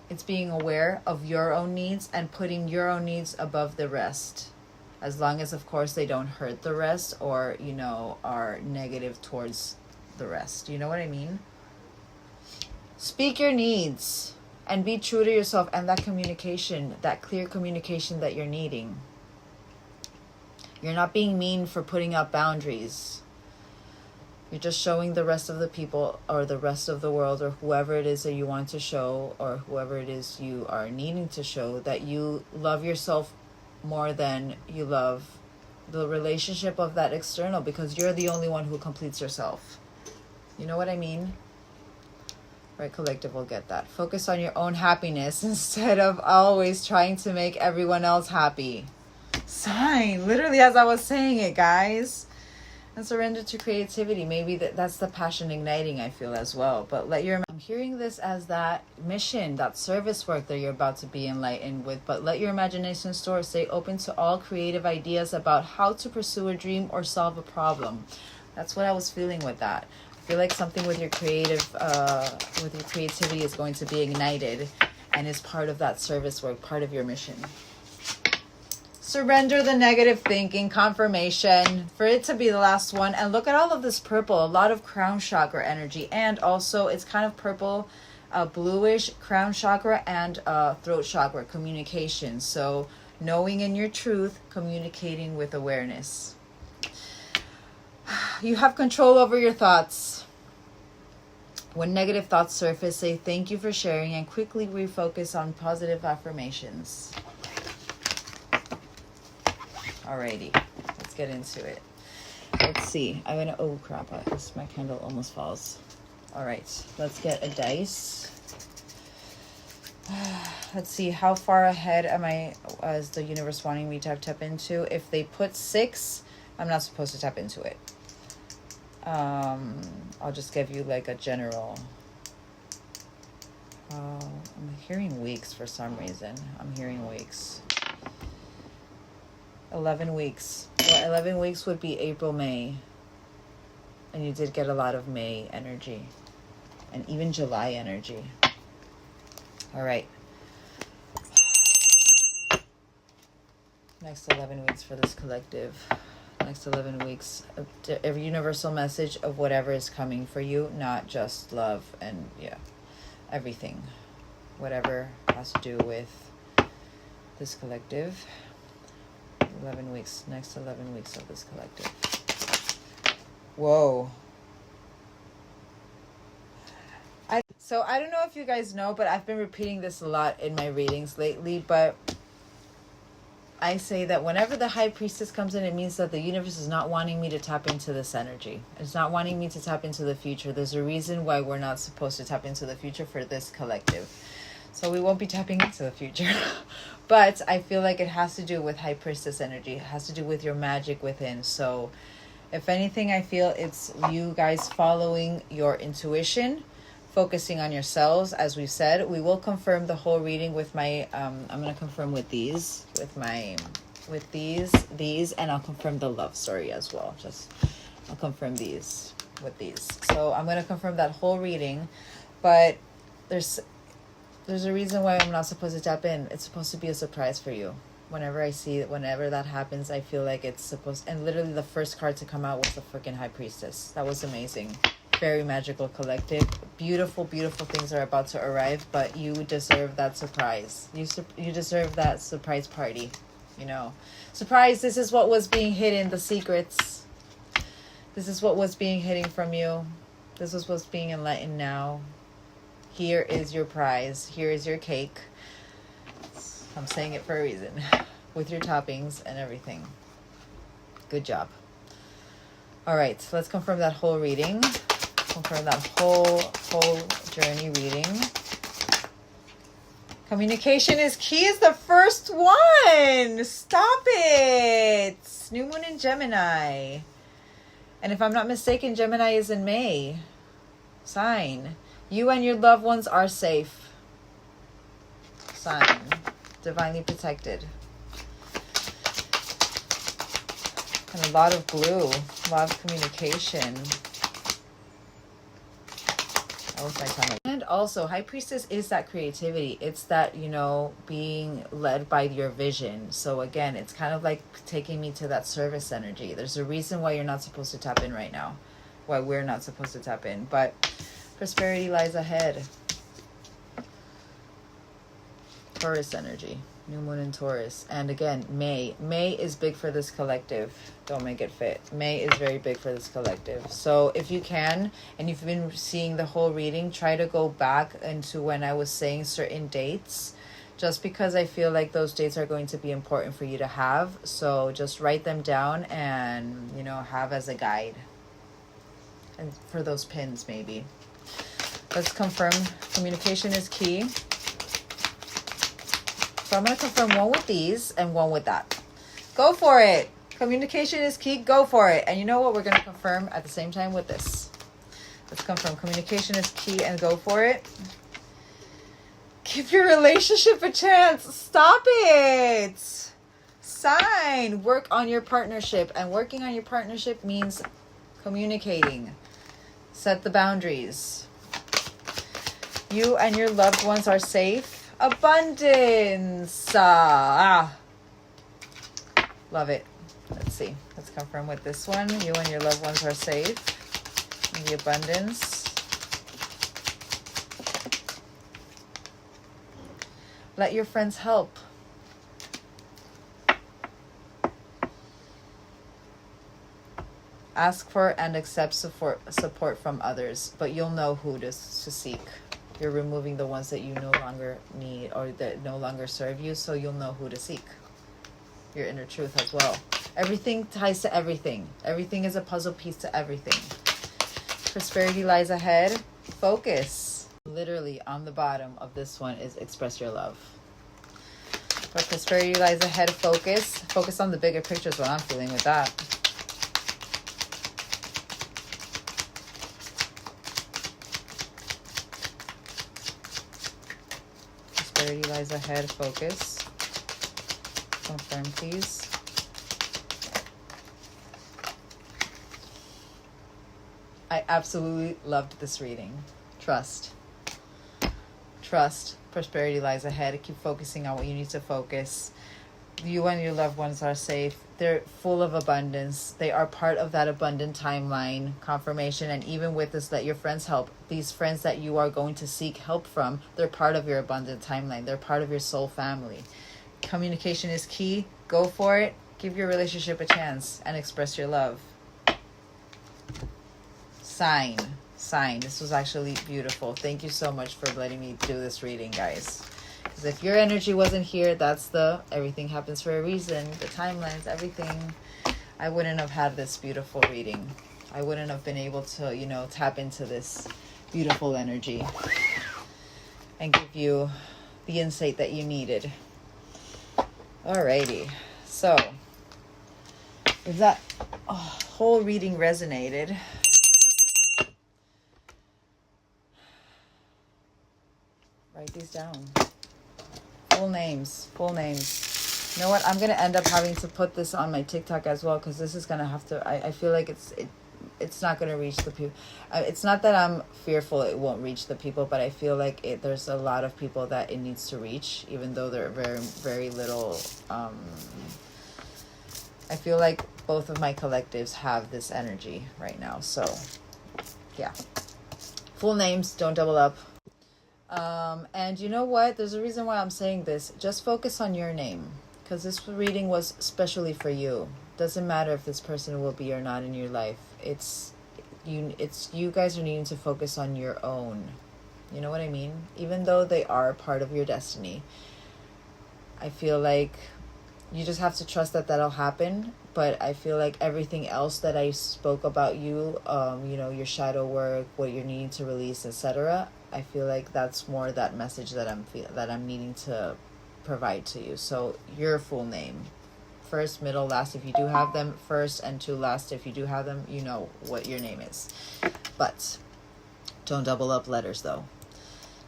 It's being aware of your own needs and putting your own needs above the rest. As long as, of course, they don't hurt the rest or, are negative towards the rest. You know what I mean? Speak your needs and be true to yourself, and that communication, that clear communication that you're needing. You're not being mean for putting up boundaries. You're just showing the rest of the people or the rest of the world or whoever it is that you want to show, or whoever it is you are needing to show, that you love yourself more than you love the relationship of that external, because you're the only one who completes yourself. You know what I mean? Right, collective will get that. Focus on your own happiness instead of always trying to make everyone else happy. Sign. Literally as I was saying it, guys. And surrender to creativity. Maybe that's the passion igniting, I feel, as well. But I'm hearing this as that mission, that service work that you're about to be enlightened with. But let your imagination soar. Stay open to all creative ideas about how to pursue a dream or solve a problem. That's what I was feeling with that. I feel like something with your creativity is going to be ignited and is part of that service work, part of your mission. Surrender the negative thinking. Confirmation for it to be the last one. And look at all of this purple, a lot of crown chakra energy, and also it's kind of purple, bluish crown chakra and throat chakra, communication. So knowing in your truth, communicating with awareness. You have control over your thoughts. When negative thoughts surface, say thank you for sharing and quickly refocus on positive affirmations. Alrighty, let's get into it. Let's see. Oh crap, my candle almost falls. Alright, let's get a dice. Let's see, how far ahead am I as the universe wanting me to tap into? If they put 6, I'm not supposed to tap into it. I'll just give you like a general. I'm hearing weeks for some reason. I'm hearing weeks. 11 weeks. Well, 11 weeks would be April, May. And you did get a lot of May energy. And even July energy. All right. Next 11 weeks for this collective. Next 11 weeks. A universal message of whatever is coming for you. Not just love and, everything. Whatever has to do with this collective. 11 weeks. Next 11 weeks of this collective. Whoa. So I don't know if you guys know, but I've been repeating this a lot in my readings lately, but I say that whenever the High Priestess comes in, it means that the universe is not wanting me to tap into this energy. It's not wanting me to tap into the future. There's a reason why we're not supposed to tap into the future for this collective. So we won't be tapping into the future. But I feel like it has to do with High Priestess energy. It has to do with your magic within. So if anything, I feel it's you guys following your intuition, focusing on yourselves. As we've said, we will confirm the whole reading with my I'm going to confirm with these, with these, and I'll confirm the love story as well. I'll confirm these with these. So I'm going to confirm that whole reading, but there's a reason why I'm not supposed to tap in. It's supposed to be a surprise for you. Whenever that happens, I feel like it's supposed, and literally the first card to come out was the freaking High Priestess. That was amazing. Very magical collective. Beautiful, beautiful things are about to arrive, but you deserve that surprise. You deserve that surprise party. You know, surprise, this is what was being hidden, the secrets. This is what was being hidden from you. This is what's being enlightened now. Here is your prize. Here is your cake. I'm saying it for a reason. With your toppings and everything. Good job. All right, so let's confirm that whole reading. Confirm that whole journey reading. Communication is key is the first one. Stop it. New moon in Gemini. And if I'm not mistaken, Gemini is in May. Sign. You and your loved ones are safe. Sign. Divinely protected. And a lot of blue. A lot of communication. That was my time. And also, High Priestess is that creativity. It's that, you know, being led by your vision. So again, it's kind of like taking me to that service energy. There's a reason why you're not supposed to tap in right now. Why we're not supposed to tap in. But prosperity lies ahead. Taurus energy. New moon in Taurus. And again, May. May is big for this collective. Don't make it fit. May is very big for this collective. So if you can, and you've been seeing the whole reading, try to go back into when I was saying certain dates, just because I feel like those dates are going to be important for you to have. So just write them down and, you know, have as a guide. And for those pins, maybe. Let's confirm. Communication is key. So I'm going to confirm one with these and one with that. Go for it. Communication is key. Go for it. And you know what? We're going to confirm at the same time with this. Let's confirm. Communication is key and go for it. Give your relationship a chance. Stop it. Sign. Work on your partnership. And working on your partnership means communicating. Set the boundaries. You and your loved ones are safe. Abundance. Love it. Let's see. Let's confirm with this one. You and your loved ones are safe. In the abundance. Let your friends help. Ask for and accept support from others, but you'll know who to seek. You're removing the ones that you no longer need or that no longer serve you, so you'll know who to seek. Your inner truth as well. Everything ties to everything. Everything is a puzzle piece to everything. Prosperity lies ahead. Focus. Literally on the bottom of this one is express your love. But prosperity lies ahead. Focus. Focus on the bigger picture is what I'm feeling with that. Prosperity lies ahead. Focus. Confirm, please. I absolutely loved this reading. Trust. Trust. Prosperity lies ahead. Keep focusing on what you need to focus. You and your loved ones are safe. They're full of abundance. They are part of that abundant timeline confirmation. And even with this, let your friends help. These friends that you are going to seek help from, they're part of your abundant timeline. They're part of your soul family. Communication is key. Go for it. Give your relationship a chance and express your love. Sign. This was actually beautiful. Thank you so much for letting me do this reading, guys. Because if your energy wasn't here, that's everything happens for a reason. The timelines, everything. I wouldn't have had this beautiful reading. I wouldn't have been able to, tap into this beautiful energy and give you the insight that you needed. Alrighty. So, if that whole reading resonated, Write these down. Full names. Full names. You know what? I'm going to end up having to put this on my TikTok as well, because this is going to have to... I feel like it's not going to reach the people. It's not that I'm fearful it won't reach the people, but I feel like there's a lot of people that it needs to reach, even though they're very, very little... I feel like both of my collectives have this energy right now. So, yeah. Full names, don't double up. And you know what? There's a reason why I'm saying this. Just focus on your name, because this reading was specially for you. Doesn't matter if this person will be or not in your life. It's you guys are needing to focus on your own. You know what I mean? Even though they are part of your destiny, I feel like you just have to trust that that'll happen. But I feel like everything else that I spoke about you, you know, your shadow work, what you're needing to release, etc. I feel like that's more that message that I'm needing to provide to you. So your full name, first, middle, last if you do have them, first and to last if you do have them, you know what your name is. But don't double up letters though.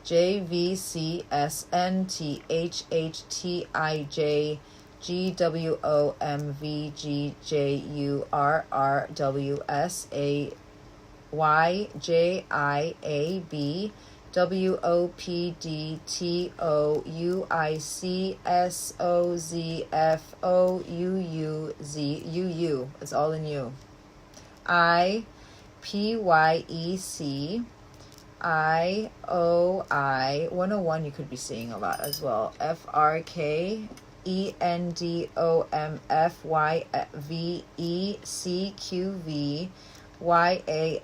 JVCSNTHHTIJ GWOMVGJURRWSAYJIAB WOPDTOUICSOZFOUUZUU. It's all in you. IPYEC IOI 101. You could be seeing a lot as well. FRK ENDOMFYVECQV YAFUDECP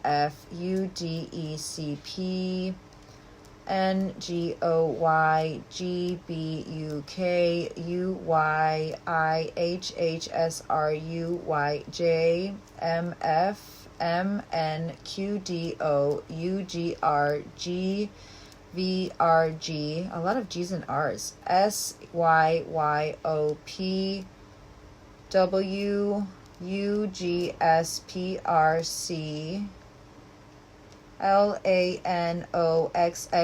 NGOYGBUKUYHHSRUYJMFMNQDOUGRGVRG, a lot of G's and R's. SYYOPWUGSPRC LANOXX.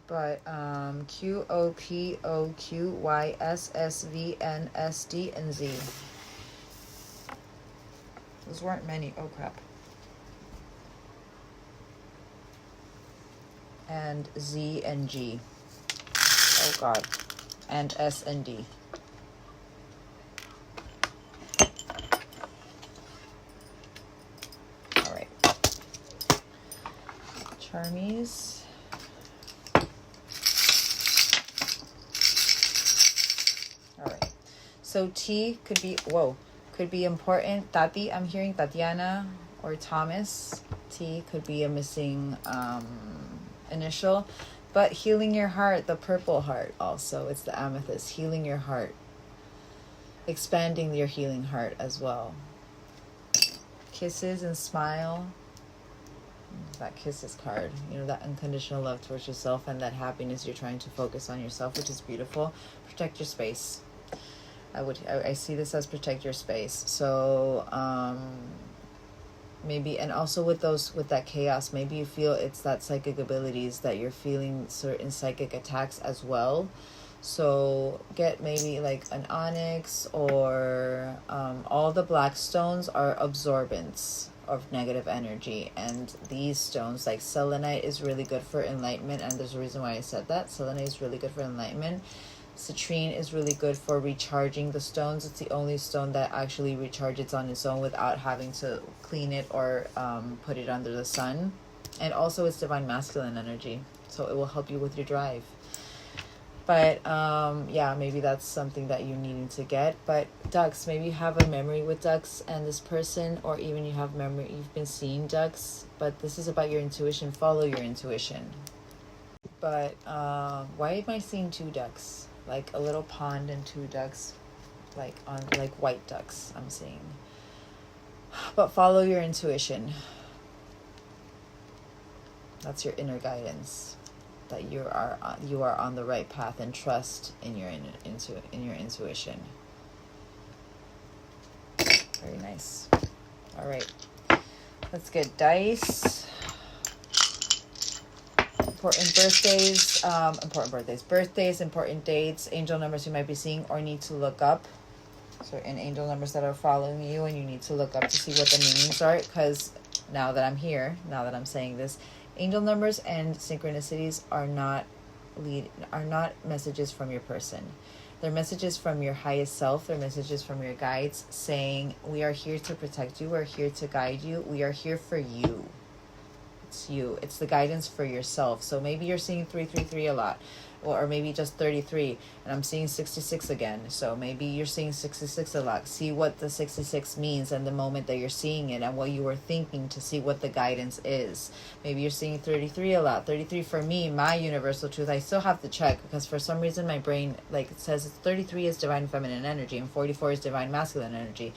But QOPOQYSSVNSD and Z. Those weren't many. Oh crap. And Z and G. Oh god. And S and D. Alright. Charmies. Alright. So T could be, could be important. Tati, I'm hearing Tatiana or Thomas. T could be a missing initial. But healing your heart, the purple heart also. It's the amethyst. Healing your heart. Expanding your healing heart as well. Kisses and smile. That kisses card. You know, that unconditional love towards yourself and that happiness you're trying to focus on yourself, which is beautiful. Protect your space. I see this as protect your space. So, maybe, and also with that chaos, maybe you feel it's that psychic abilities that you're feeling certain psychic attacks as well. So get maybe like an onyx or all the black stones are absorbents of negative energy, and these stones like selenite is really good for enlightenment, and there's a reason why I said that. Selenite is really good for enlightenment. Citrine is really good for recharging the stones. It's the only stone that actually recharges on its own without having to clean it or put it under the sun. And also it's divine masculine energy, so it will help you with your drive. But yeah, maybe that's something that you're needing to get. But ducks, maybe you have a memory with ducks and this person, or even you've been seeing ducks, but this is about your intuition. Follow your intuition. But why am I seeing two ducks? Like a little pond and two ducks, like white ducks I'm seeing. But follow your intuition. That's your inner guidance, that you are on the right path, and trust in your intuition. Very nice. All right, let's get dice. important birthdays, important dates, angel numbers you might be seeing or need to look up. So in angel numbers that are following you and you need to look up to see what the meanings are, because now that I'm here, now that I'm saying this, angel numbers and synchronicities are not messages from your person. They're messages from your highest self. They're messages from your guides saying, we are here to protect you. We're here to guide you. We are here for you. It's you. It's the guidance for yourself. So maybe you're seeing 333 a lot, or maybe just 33, and I'm seeing 66 again. So maybe you're seeing 66 a lot. See what the 66 means and the moment that you're seeing it and what you were thinking to see what the guidance is. Maybe you're seeing 33 a lot. 33 for me, my universal truth, I still have to check because for some reason my brain, like, it says 33 is divine feminine energy and 44 is divine masculine energy.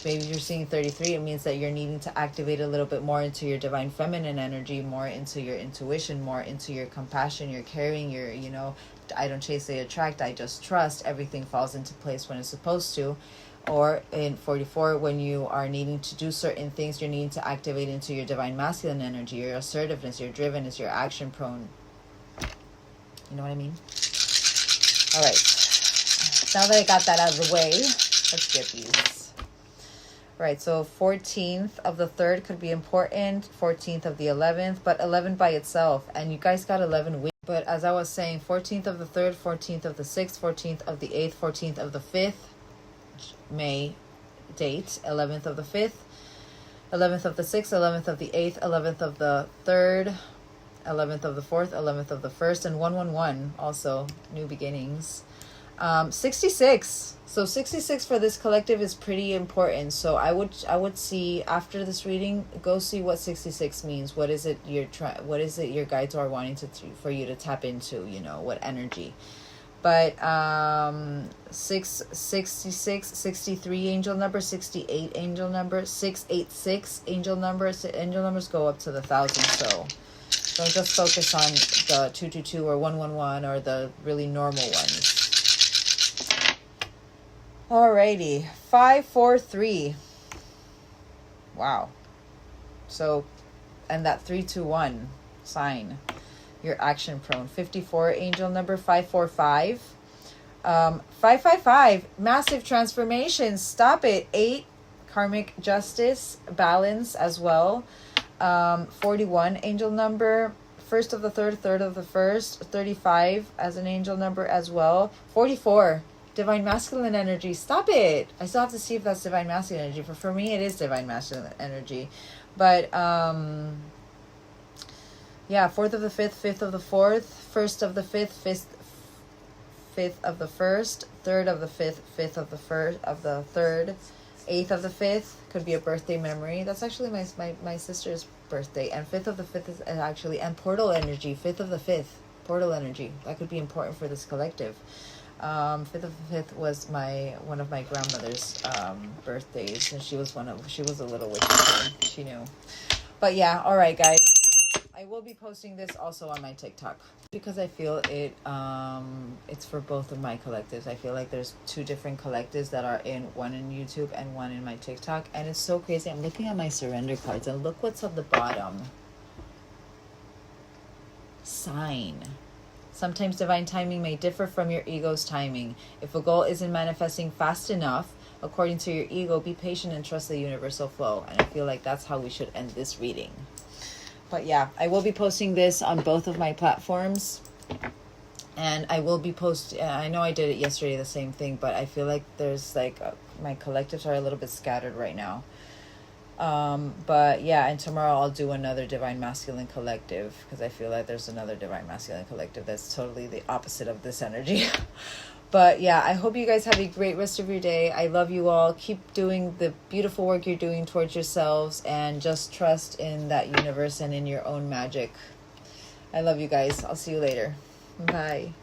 Maybe you're seeing 33, it means that you're needing to activate a little bit more into your divine feminine energy, more into your intuition, more into your compassion, your caring, your, you know, I don't chase, I attract, I just trust. Everything falls into place when it's supposed to. Or in 44, when you are needing to do certain things, you're needing to activate into your divine masculine energy, your assertiveness, your drivenness, your action prone. You know what I mean? All right. Now that I got that out of the way, let's get these. Right, so 14th of the 3rd could be important, 14th of the 11th, but 11 by itself. And you guys got 11 weeks. But as I was saying, 14th of the 3rd, 14th of the 6th, 14th of the 8th, 14th of the 5th, May date, 11th of the 5th, 11th of the 6th, 11th of the 8th, 11th of the 3rd, 11th of the 4th, 11th of the 1st, and 111, also new beginnings. 66. So 66 for this collective is pretty important. So I would see after this reading, go see what 66 means. What is it what is it your guides are wanting for you to tap into, you know, what energy. But 66, 63 angel number, 68 angel number, 686 angel numbers. Angel numbers go up to the 1,000. So don't just focus on the 222 or 111 or the really normal ones. Alrighty, 543. Wow. So, and that 321 sign, you're action prone. 54 angel number, 545. 555, massive transformation. Stop it. 8, karmic justice, balance as well. 41 angel number, 1st of the 3rd, 3rd of the 1st. 35 as an angel number as well. 44. Divine masculine energy. Stop it. I still have to see if that's divine masculine energy. But for me, it is divine masculine energy. But, yeah, 4th of the 5th, 5th of the 4th, 1st of the 5th, 5th of the 1st, 3rd of the 5th, 5th of the 1st, of the 3rd, 8th of the 5th, could be a birthday memory. That's actually my sister's birthday. And 5th of the 5th is actually, and portal energy, 5th of the 5th, portal energy. That could be important for this collective. 5th of the 5th was one of my grandmother's birthdays, and she was a little witchy too. She knew. But yeah, all right, guys. I will be posting this also on my TikTok because I feel it's for both of my collectives. I feel like there's 2 different collectives that are one in YouTube and one in my TikTok, and it's so crazy. I'm looking at my surrender cards and look what's at the bottom. Sign. Sometimes divine timing may differ from your ego's timing. If a goal isn't manifesting fast enough, according to your ego, be patient and trust the universal flow. And I feel like that's how we should end this reading. But yeah, I will be posting this on both of my platforms. And I will be I know I did it yesterday, the same thing, but I feel like there's my collectives are a little bit scattered right now. But yeah, and tomorrow I'll do another divine masculine collective because I feel like there's another divine masculine collective that's totally the opposite of this energy. But yeah, I hope you guys have a great rest of your day. I love you all. Keep doing the beautiful work you're doing towards yourselves and just trust in that universe and in your own magic. I love you guys. I'll see you later. Bye.